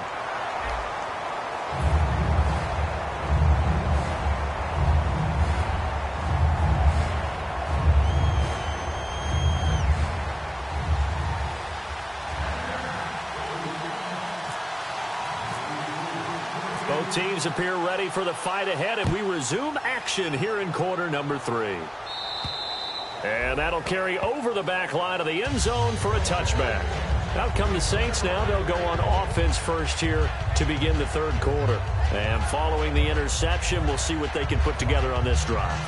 Both teams appear ready for the fight ahead, and we resume action here in quarter number 3. And that'll carry over the back line of the end zone for a touchback. Out come the Saints now. They'll go on offense first here to begin the third quarter. And following the interception, we'll see what they can put together on this drive.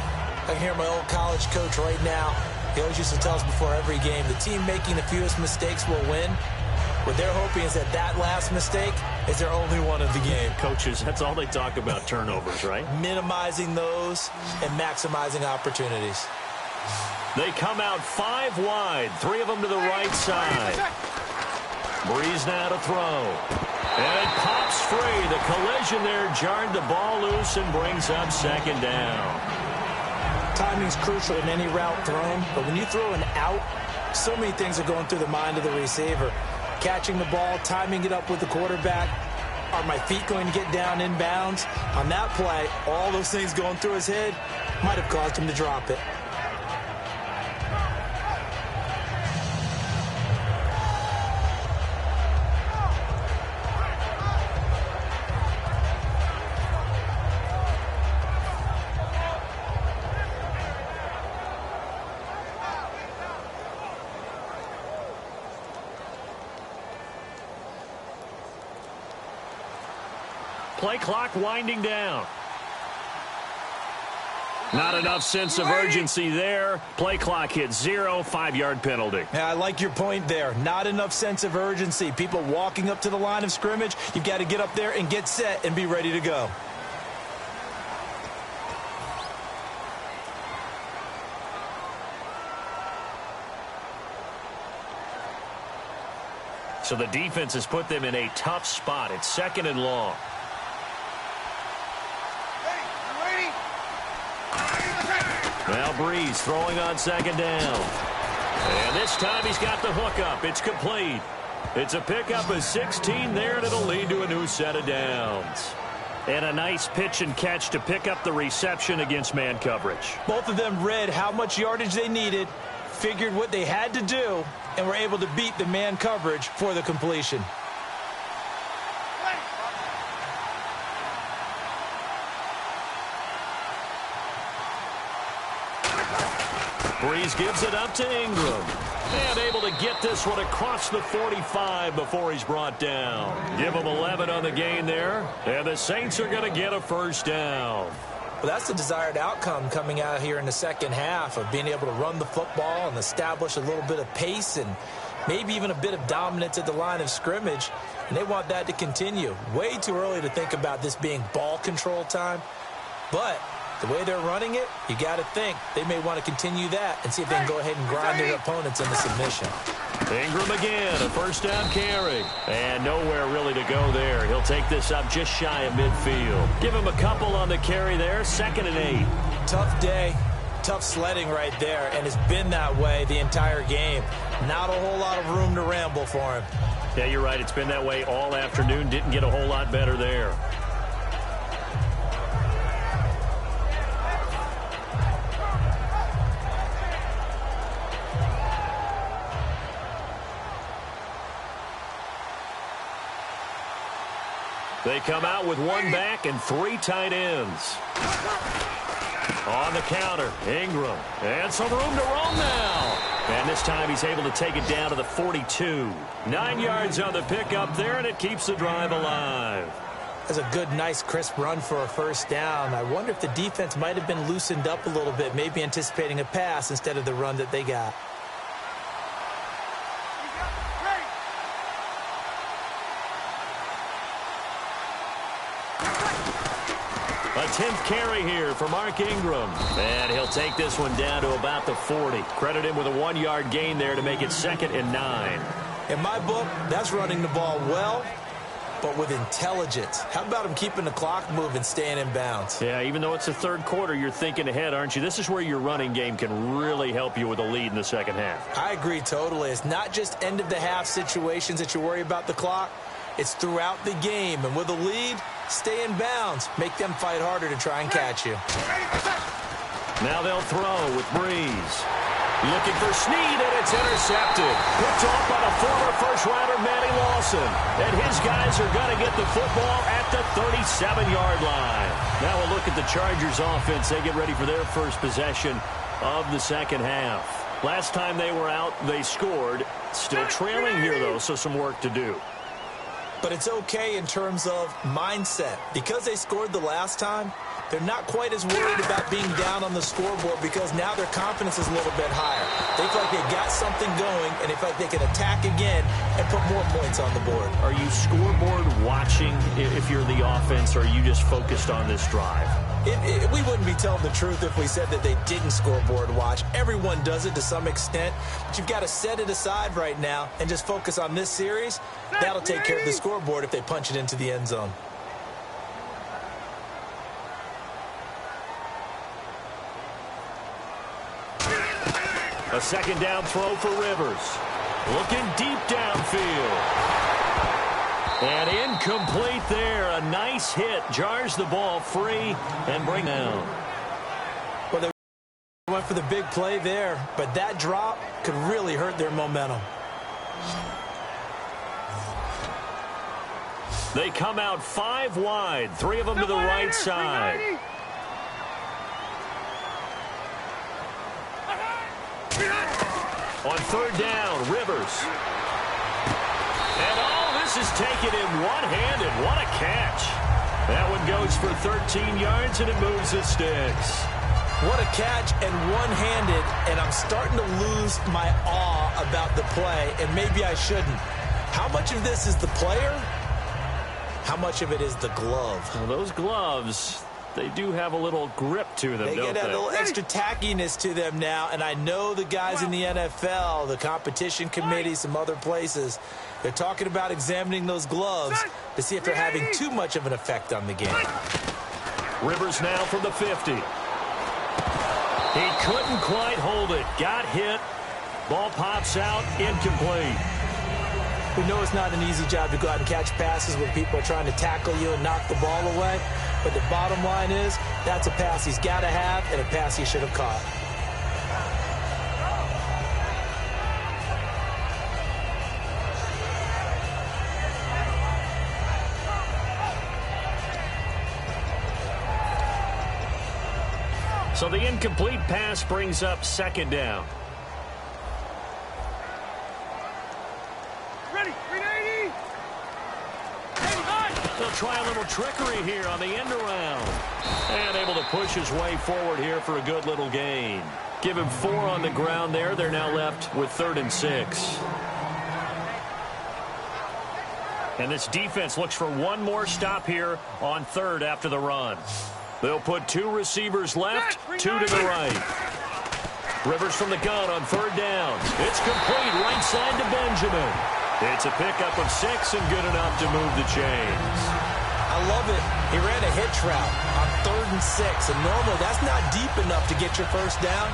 I hear my old college coach right now. He always used to tell us before every game, the team making the fewest mistakes will win. What they're hoping is that that last mistake is their only one of the game. Coaches, that's all they talk about, turnovers, right? Minimizing those and maximizing opportunities. They come out 5 wide, 3 of them to the right side. Breeze now to throw. And it pops free. The collision there jarred the ball loose and brings up second down. Timing's crucial in any route thrown, but when you throw an out, so many things are going through the mind of the receiver. Catching the ball, timing it up with the quarterback. Are my feet going to get down inbounds? On that play, all those things going through his head might have caused him to drop it. Play clock winding down. Not enough sense of urgency there. Play clock hits 0, 5-yard penalty. Yeah, I like your point there. Not enough sense of urgency. People walking up to the line of scrimmage, you've got to get up there and get set and be ready to go. So the defense has put them in a tough spot. It's second and long. Now Breeze throwing on second down. And this time he's got the hook up. It's complete. It's a pickup of 16 there, and it'll lead to a new set of downs. And a nice pitch and catch to pick up the reception against man coverage. Both of them read how much yardage they needed, figured what they had to do, and were able to beat the man coverage for the completion. Breeze gives it up to Ingram. And able to get this one across the 45 before he's brought down. Give him 11 on the gain there. And the Saints are going to get a first down. Well, that's the desired outcome coming out here in the second half of being able to run the football and establish a little bit of pace and maybe even a bit of dominance at the line of scrimmage. And they want that to continue. Way too early to think about this being ball control time. But the way they're running it, you got to think they may want to continue that and see if they can go ahead and grind their opponents into submission. Ingram again, a first down carry. And nowhere really to go there. He'll take this up just shy of midfield. Give him a couple on the carry there, 2nd and 8. Tough day, tough sledding right there, and it's been that way the entire game. Not a whole lot of room to ramble for him. Yeah, you're right. It's been that way all afternoon. Didn't get a whole lot better there. They come out with 1 back and 3 tight ends. On the counter, Ingram. And some room to roam now. And this time he's able to take it down to the 42. 9 yards on the pickup there, and it keeps the drive alive. That's a good, nice, crisp run for a first down. I wonder if the defense might have been loosened up a little bit, maybe anticipating a pass instead of the run that they got. A 10th carry here for Mark Ingram. And he'll take this one down to about the 40. Credit him with a 1-yard gain there to make it 2nd and 9. In my book, that's running the ball well, but with intelligence. How about him keeping the clock moving, staying in bounds? Yeah, even though it's the third quarter, you're thinking ahead, aren't you? This is where your running game can really help you with a lead in the second half. I agree totally. It's not just end-of-the-half situations that you worry about the clock. It's throughout the game. And with a lead, stay in bounds. Make them fight harder to try and catch you. Now they'll throw with Breeze. Looking for Snead, and it's intercepted. Picked off by the former first-rounder Matty Lawson. And his guys are going to get the football at the 37-yard line. Now we'll look at the Chargers offense. They get ready for their first possession of the second half. Last time they were out, they scored. Still trailing here, though, so some work to do. But it's okay in terms of mindset. Because they scored the last time, they're not quite as worried about being down on the scoreboard because now their confidence is a little bit higher. They feel like they got something going, and they feel like they can attack again and put more points on the board. Are you scoreboard watching if you're the offense, or are you just focused on this drive? We wouldn't be telling the truth if we said that they didn't scoreboard watch. Everyone does it to some extent, but you've got to set it aside right now and just focus on this series. That'll take care of the scoreboard if they punch it into the end zone. A second down throw for Rivers. Looking deep downfield. And incomplete there. A nice hit. Jars the ball free and bring down. Well, they went for the big play there, but that drop could really hurt their momentum. They come out 5 wide. 3 of them to the right side. On third down, Rivers. And this is taken in one-handed. What a catch. That one goes for 13 yards, and it moves the sticks. What a catch and one-handed, and I'm starting to lose my awe about the play, and maybe I shouldn't. How much of this is the player? How much of it is the glove? Well, those gloves, they do have a little grip to them, They don't get a they? little extra tackiness to them now, and I know the guys in the NFL, the competition committee, some other places, they're talking about examining those gloves to see if they're having too much of an effect on the game. Rivers now from the 50. He couldn't quite hold it. Got hit. Ball pops out. Incomplete. We know it's not an easy job to go out and catch passes when people are trying to tackle you and knock the ball away. But the bottom line is, that's a pass he's got to have and a pass he should have caught. So the incomplete pass brings up second down. Ready, 380. They'll try a little trickery here on the end around. And able to push his way forward here for a good little gain. Give him 4 on the ground there. They're now left with 3rd and 6. And this defense looks for one more stop here on 3rd after the run. They'll put 2 receivers left, 2 to the right. Rivers from the gun on 3rd down. It's complete right side to Benjamin. It's a pickup of 6 and good enough to move the chains. I love it. He ran a hitch route on 3rd and 6, and normally that's not deep enough to get your first down.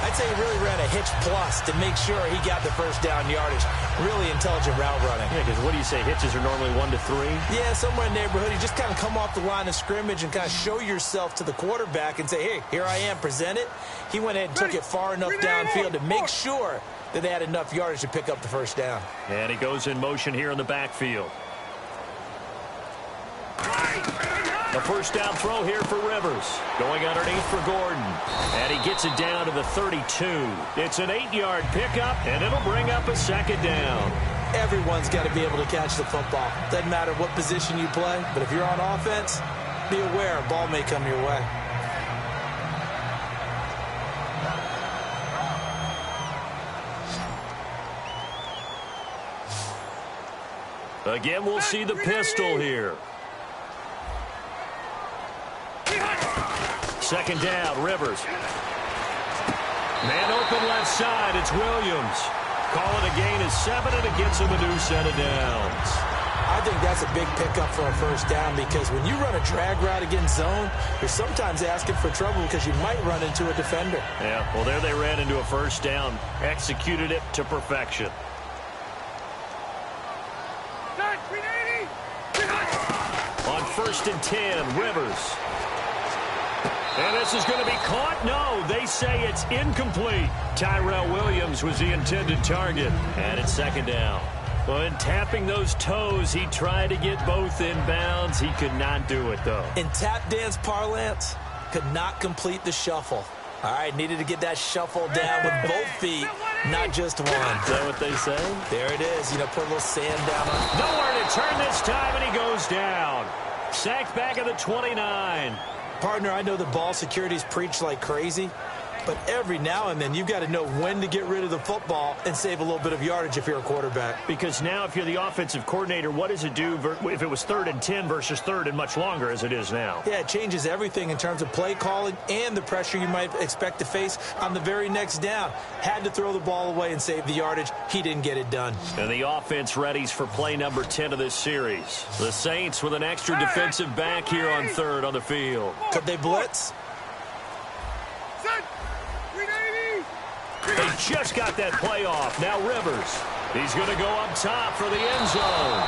I'd say he really ran a hitch plus to make sure he got the first down yardage. Really intelligent route running. Yeah, because what do you say, hitches are normally 1 to 3? Yeah, somewhere in the neighborhood. You just kind of come off the line of scrimmage and kind of show yourself to the quarterback and say, hey, here I am, present it. He went ahead and took it far enough downfield to make sure that they had enough yardage to pick up the first down. And he goes in motion here in the backfield. A first down throw here for Rivers. Going underneath for Gordon. And he gets it down to the 32. It's an 8-yard pickup, and it'll bring up a second down. Everyone's got to be able to catch the football. Doesn't matter what position you play, but if you're on offense, be aware a ball may come your way. Again, we'll see the pistol here. Second down, Rivers. Man open left side, it's Williams. Call it a gain of 7, and it gets him a new set of downs. I think that's a big pickup for a first down because when you run a drag route against zone, you're sometimes asking for trouble because you might run into a defender. Yeah, well, there they ran into a first down, executed it to perfection. On 1st and 10, Rivers. And this is going to be caught? No, they say it's incomplete. Tyrell Williams was the intended target. And it's second down. Well, in tapping those toes, he tried to get both in bounds. He could not do it, though. In tap dance parlance, could not complete the shuffle. All right, needed to get that shuffle down with both feet, not just one. Is that what they say? There it is. You know, put a little sand down on. Nowhere to turn this time, and he goes down. Sacked back at the 29. Partner, I know the ball security's preached like crazy, but every now and then you've got to know when to get rid of the football and save a little bit of yardage if you're a quarterback. Because now if you're the offensive coordinator, what does it do if it was 3rd and 10 versus 3rd and much longer as it is now? Yeah, it changes everything in terms of play calling and the pressure you might expect to face on the very next down. Had to throw the ball away and save the yardage. He didn't get it done. And the offense readies for play number 10 of this series. The Saints with an extra defensive back here on 3rd on the field. Could they blitz? They just got that play off. Now Rivers. He's going to go up top for the end zone.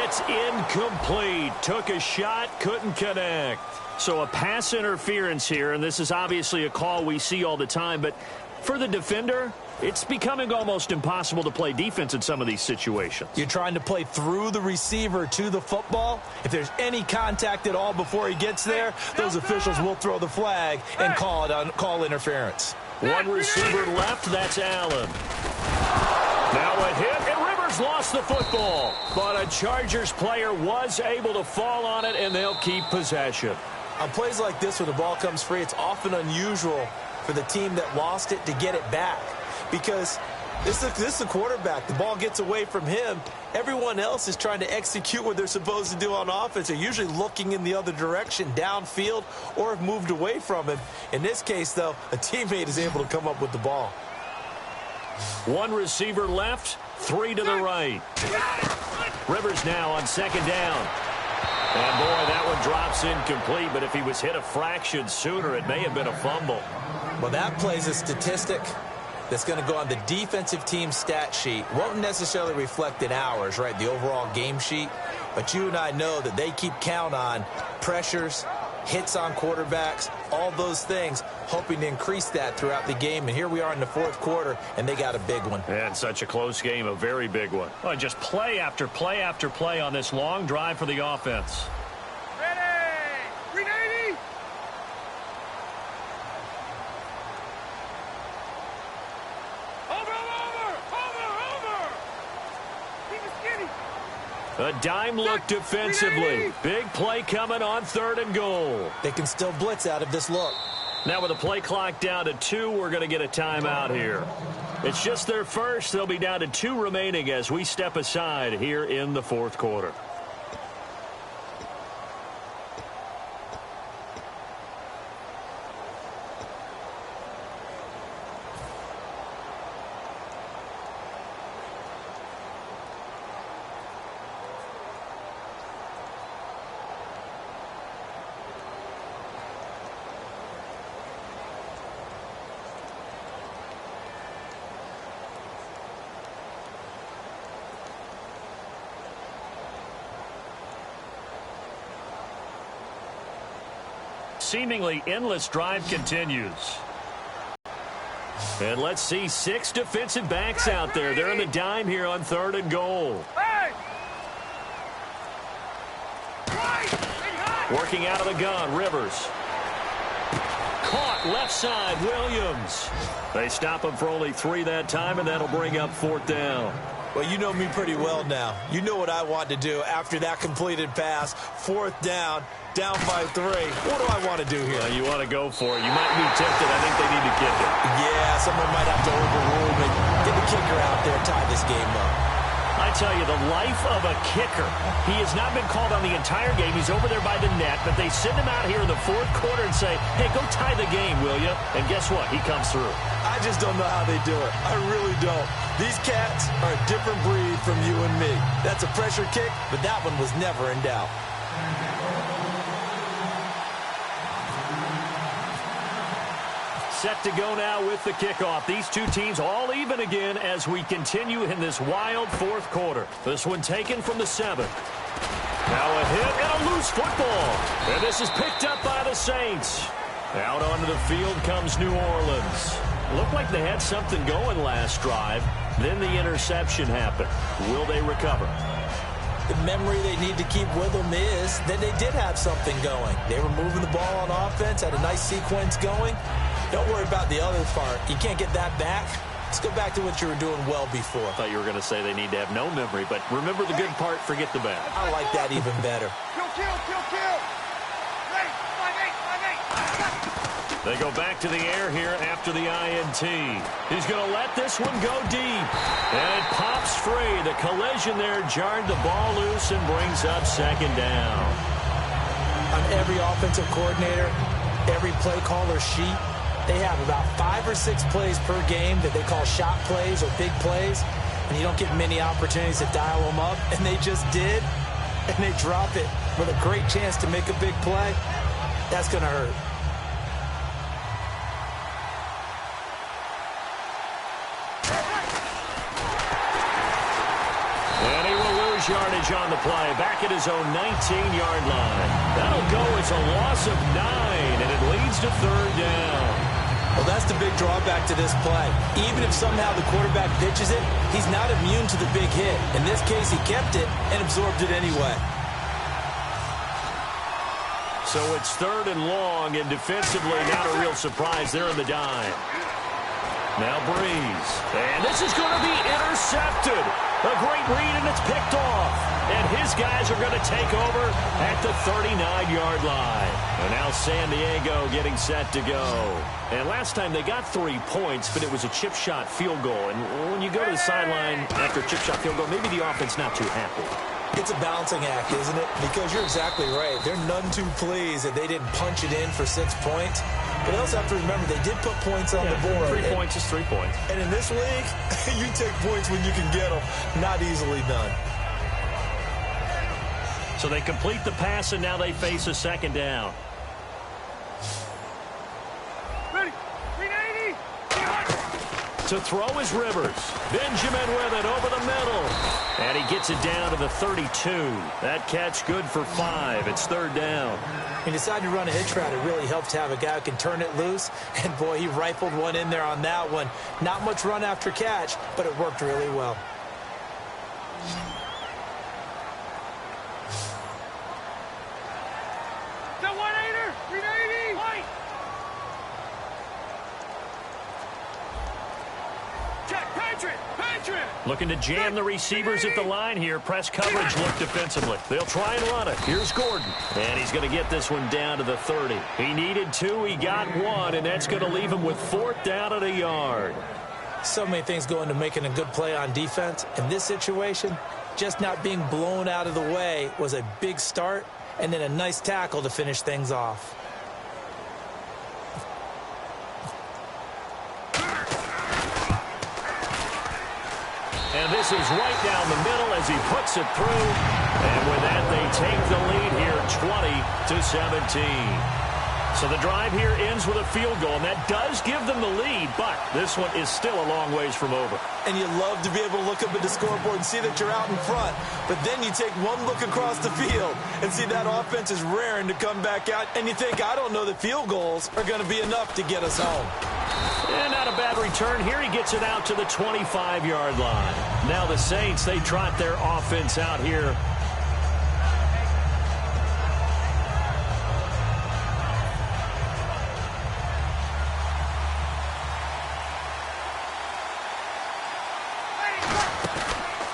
It's incomplete. Took a shot, couldn't connect. So a pass interference here, and this is obviously a call we see all the time, but for the defender, it's becoming almost impossible to play defense in some of these situations. You're trying to play through the receiver to the football. If there's any contact at all before he gets there, those officials will throw the flag and call interference. One receiver left, that's Allen. Now a hit, and Rivers lost the football. But a Chargers player was able to fall on it, and they'll keep possession. On plays like this where the ball comes free, it's often unusual for the team that lost it to get it back. Because this is the quarterback. The ball gets away from him. Everyone else is trying to execute what they're supposed to do on offense. They're usually looking in the other direction, downfield, or have moved away from him. In this case, though, a teammate is able to come up with the ball. One receiver left, 3 to the right. Rivers now on 2nd down. And, boy, that one drops incomplete, but if he was hit a fraction sooner, it may have been a fumble. Well, that plays a statistic that's going to go on the defensive team stat sheet. Won't necessarily reflect in ours, right, the overall game sheet. But you and I know that they keep count on pressures, hits on quarterbacks, all those things, hoping to increase that throughout the game. And here we are in the 4th quarter, and they got a big one. And such a close game, a very big one. Well, just play after play after play on this long drive for the offense. A dime look defensively. Big play coming on 3rd and goal. They can still blitz out of this look. Now with the play clock down to 2, we're going to get a timeout here. It's just their first. They'll be down to 2 remaining as we step aside here in the 4th quarter. Seemingly endless drive continues. And let's see 6 defensive backs out there. They're in the dime here on 3rd and goal. Working out of the gun, Rivers. Caught left side, Williams. They stop him for only 3 that time, and that'll bring up 4th down. Well, you know me pretty well now. You know what I want to do after that completed pass. 4th down by 3. What do I want to do here? You want to go for it. You might be tempted. I think they need to kick it. Yeah, someone might have to overrule me. Get the kicker out there, tie this game up. I tell you, the life of a kicker. He has not been called on the entire game. He's over there by the net, but they send him out here in the fourth quarter and say, hey, go tie the game, will you? And guess what? He comes through. I just don't know how they do it. I really don't. These cats are a different breed from you and me. That's a pressure kick, but that one was never in doubt. Set to go now with the kickoff. These two teams all even again as we continue in this wild fourth quarter. This one taken from the 7. Now a hit and a loose football. And this is picked up by the Saints. Out onto the field comes New Orleans. Looked like they had something going last drive. Then the interception happened. Will they recover? The memory they need to keep with them is that they did have something going. They were moving the ball on offense, had a nice sequence going. Don't worry about the other part. You can't get that back. Let's go back to what you were doing well before. I thought you were going to say they need to have no memory, but remember the good part, forget the bad. I like that even better. Kill. Ready, 5-8. They go back to the air here after the INT. He's going to let this one go deep. And it pops free. The collision there jarred the ball loose and brings up second down. On every offensive coordinator, every play caller sheet, they have about 5 or 6 plays per game that they call shot plays or big plays, and you don't get many opportunities to dial them up, and they just did, and they drop it with a great chance to make a big play. That's going to hurt. And he will lose yardage on the play, back at his own 19-yard line. That'll go as a loss of 9, and it leads to third down. Well, that's the big drawback to this play. Even if somehow the quarterback pitches it, he's not immune to the big hit. In this case, he kept it and absorbed it anyway. So it's third and long, and defensively not a real surprise there in the dime. Now Breeze. And this is going to be intercepted. A great read, and it's picked off. And his guys are going to take over at the 39-yard line. And now San Diego getting set to go. And last time they got 3 points, but it was a chip shot field goal. And when you go to the sideline after a chip shot field goal, maybe the offense not too happy. It's a balancing act, isn't it? Because you're exactly right. They're none too pleased that they didn't punch it in for 6 points. But they also have to remember they did put points on the board. 3 points is 3 points. And in this league, you take points when you can get them. Not easily done. So they complete the pass, and now they face a second down. Ready, 380. To throw is Rivers. Benjamin with it over the middle. And he gets it down to the 32. That catch good for 5. It's third down. He decided to run a hitch route. It really helps to have a guy who can turn it loose. And, boy, he rifled one in there on that one. Not much run after catch, but it worked really well. The 1-8er, 380. White. Check, Patriot. Looking to jam the receivers at the line here. Press coverage look defensively. They'll try and run it. Here's Gordon. And he's going to get this one down to the 30. He needed 2. He got 1. And that's going to leave him with 4th down at a yard. So many things go into making a good play on defense. In this situation, just not being blown out of the way was a big start. And then a nice tackle to finish things off. And this is right down the middle as he puts it through. And with that, they take the lead here 20-17. So the drive here ends with a field goal, and that does give them the lead, but this one is still a long ways from over. And you love to be able to look up at the scoreboard and see that you're out in front. But then you take one look across the field and see that offense is raring to come back out. And you think, I don't know that field goals are going to be enough to get us home. And not a bad return here. He gets it out to the 25-yard line. Now the Saints, they trot their offense out here.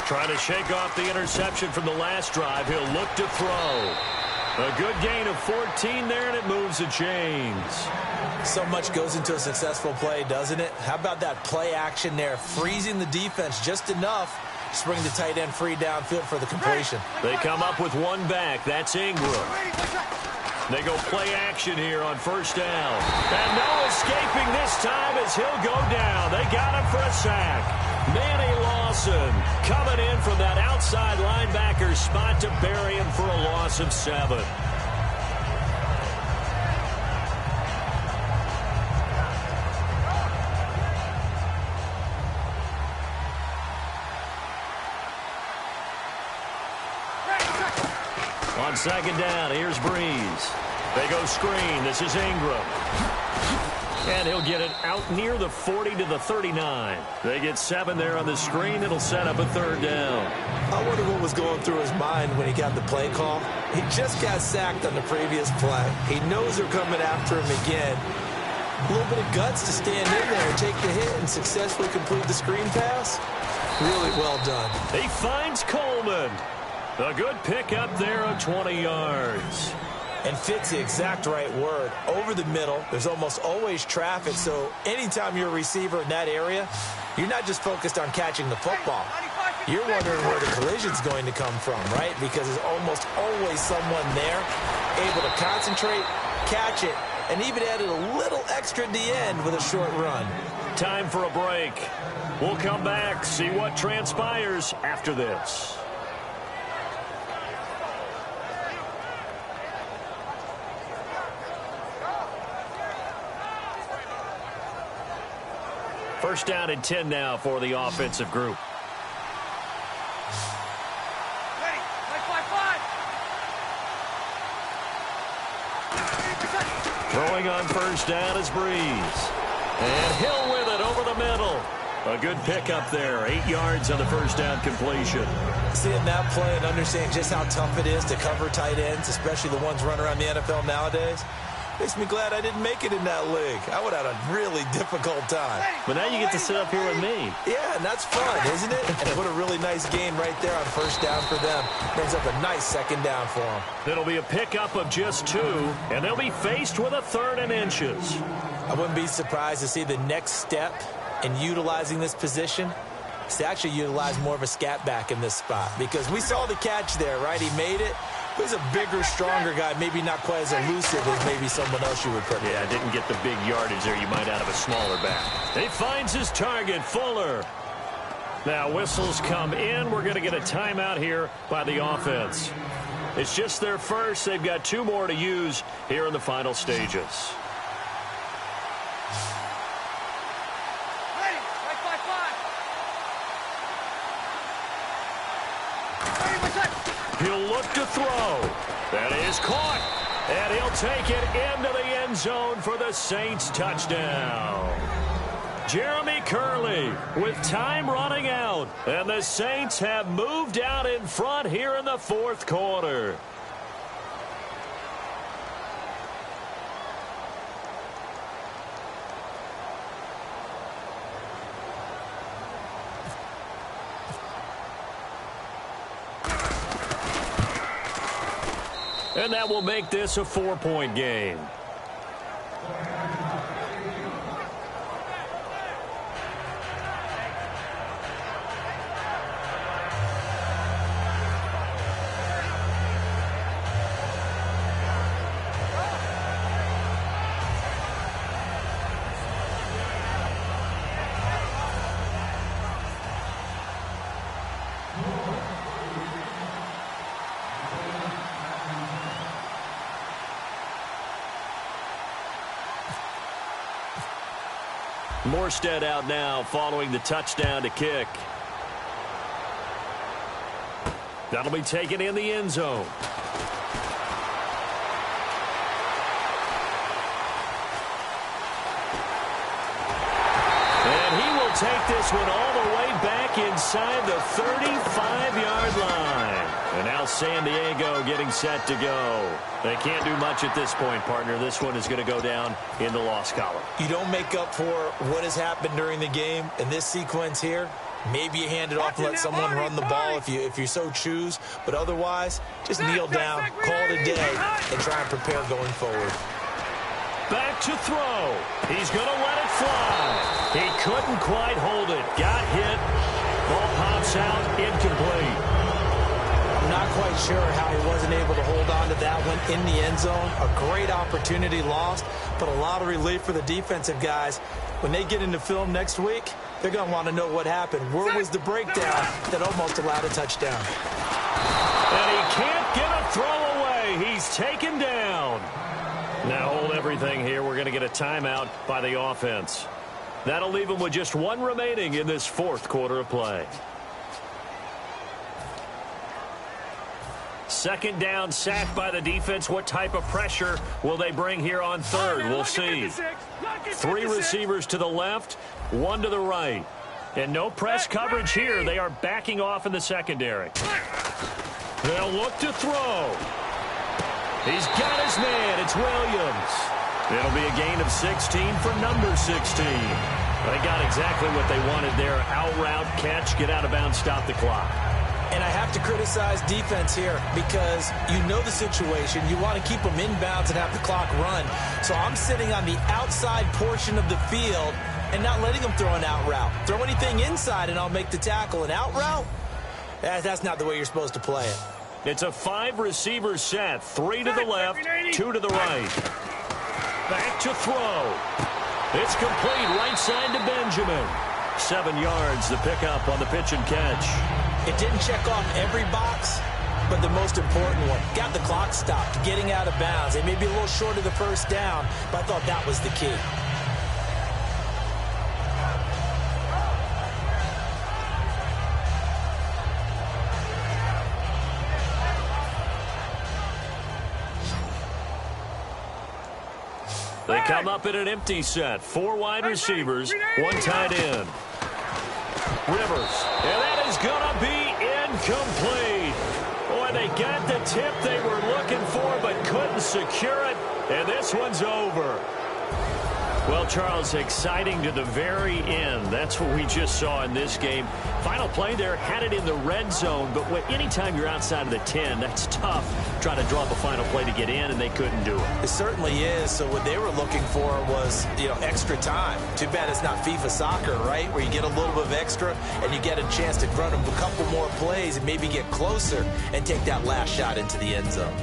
Trying to shake off the interception from the last drive. He'll look to throw. A good gain of 14 there, and it moves the chains. So much goes into a successful play, doesn't it? How about that play action there, freezing the defense just enough Just bring the tight end free downfield for the completion. They come up with one back. That's Ingram. They go play action here on first down. And no escaping this time as he'll go down. They got him for a sack. Manny Lawson coming in from that outside linebacker spot to bury him for a loss of 7. On second down, here's Breeze. They go screen. This is Ingram. And he'll get it out near the 40 to the 39. They get 7 there on the screen. It'll set up a third down. I wonder what was going through his mind when he got the play call. He just got sacked on the previous play. He knows they're coming after him again. A little bit of guts to stand in there and take the hit and successfully complete the screen pass. Really well done. He finds Coleman. A good pick up there of 20 yards. And fits the exact right word. Over the middle, there's almost always traffic, so anytime you're a receiver in that area, you're not just focused on catching the football. You're wondering where the collision's going to come from, right? Because there's almost always someone there able to concentrate, catch it, and even added a little extra at the end with a short run. Time for a break. We'll come back, see what transpires after this. First down and 10 now for the offensive group. Ready. 5-5. Throwing on first down is Breeze. And Hill with it over the middle. A good pickup there. 8 yards on the first down completion. Seeing that play and understanding just how tough it is to cover tight ends, especially the ones running around the NFL nowadays, makes me glad I didn't make it in that league. I would have had a really difficult time. But now you get to sit up here with me. Yeah, and that's fun, isn't it? And what a really nice game right there on first down for them. Brings up a nice second down for them. It'll be a pickup of just 2, and they'll be faced with a 3rd and inches. I wouldn't be surprised to see the next step in utilizing this position is to actually utilize more of a scat back in this spot. Because we saw the catch there, right? He made it. He's a bigger, stronger guy, maybe not quite as elusive as maybe someone else you would put. Yeah, didn't get the big yardage there you might out of a smaller back. He finds his target, Fuller. Now whistles come in. We're going to get a timeout here by the offense. It's just their first. They've got 2 more to use here in the final stages. Ready. 5-5. He'll look to throw. That is caught. And he'll take it into the end zone for the Saints touchdown. Jeremy Curley with time running out. And the Saints have moved out in front here in the 4th quarter. And that will make this a 4-point game. Morstead out now following the touchdown to kick. That'll be taken in the end zone. And he will take this one all the way back inside the 35-yard line. And now San Diego getting set to go. They can't do much at this point, partner. This one is going to go down in the loss column. You don't make up for what has happened during the game in this sequence here. Maybe you hand it off and let someone run the ball if you so choose. But otherwise, just kneel down, call it a day, and try and prepare going forward. Back to throw. He's going to let it fly. He couldn't quite hold it. Got hit. Ball pops out, incomplete. I'm not quite sure how he wasn't able to hold on to that one in the end zone. A great opportunity lost, but a lot of relief for the defensive guys. When they get into film next week, they're going to want to know what happened. Where was the breakdown that almost allowed a touchdown? And he can't get a throw away. He's taken down. Now hold everything here. We're going to get a timeout by the offense. That'll leave him with just one remaining in this fourth quarter of play. Second down, sack by the defense. What type of pressure will they bring here on third? We'll see. Three receivers to the left, one to the right. And no press coverage here. They are backing off in the secondary. They'll look to throw. He's got his man. It's Williams. It'll be a gain of 16 for number 16. They got exactly what they wanted there. Out route, catch, get out of bounds, stop the clock. And I have to criticize defense here because you know the situation. You want to keep them inbounds and have the clock run. So I'm sitting on the outside portion of the field and not letting them throw an out route. Throw anything inside and I'll make the tackle. An out route? That's not the way you're supposed to play it. It's a 5-receiver set. 3 to the left, 2 to the right. Back to throw. It's complete right side to Benjamin. 7 yards, the pickup on the pitch and catch. It didn't check off every box, but the most important one. Got the clock stopped, getting out of bounds. They may be a little short of the first down, but I thought that was the key. They come up in an empty set. 4 wide receivers, 1 tight end. Rivers, and that is going to be incomplete. Boy, they got the tip they were looking for but couldn't secure it, and this one's over. Well, Charles, exciting to the very end. That's what we just saw in this game. Final play there, had it in the red zone, but anytime you're outside of the 10, that's tough trying to draw up a final play to get in, and they couldn't do it. It certainly is. So what they were looking for was, extra time. Too bad it's not FIFA soccer, right, where you get a little bit of extra and you get a chance to run a couple more plays and maybe get closer and take that last shot into the end zone.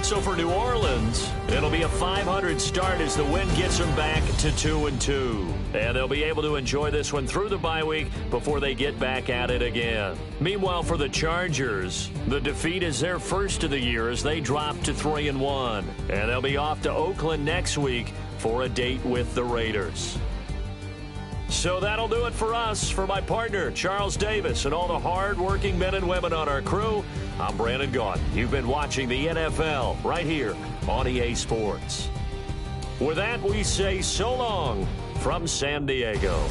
So for New Orleans, it'll be a 500 start as the win gets them back to 2-2. And they'll be able to enjoy this one through the bye week before they get back at it again. Meanwhile, for the Chargers, the defeat is their first of the year as they drop to 3-1. And they'll be off to Oakland next week for a date with the Raiders. So that'll do it for us. For my partner, Charles Davis, and all the hard-working men and women on our crew, I'm Brandon Gaudin. You've been watching the NFL right here on EA Sports. With that, we say so long from San Diego.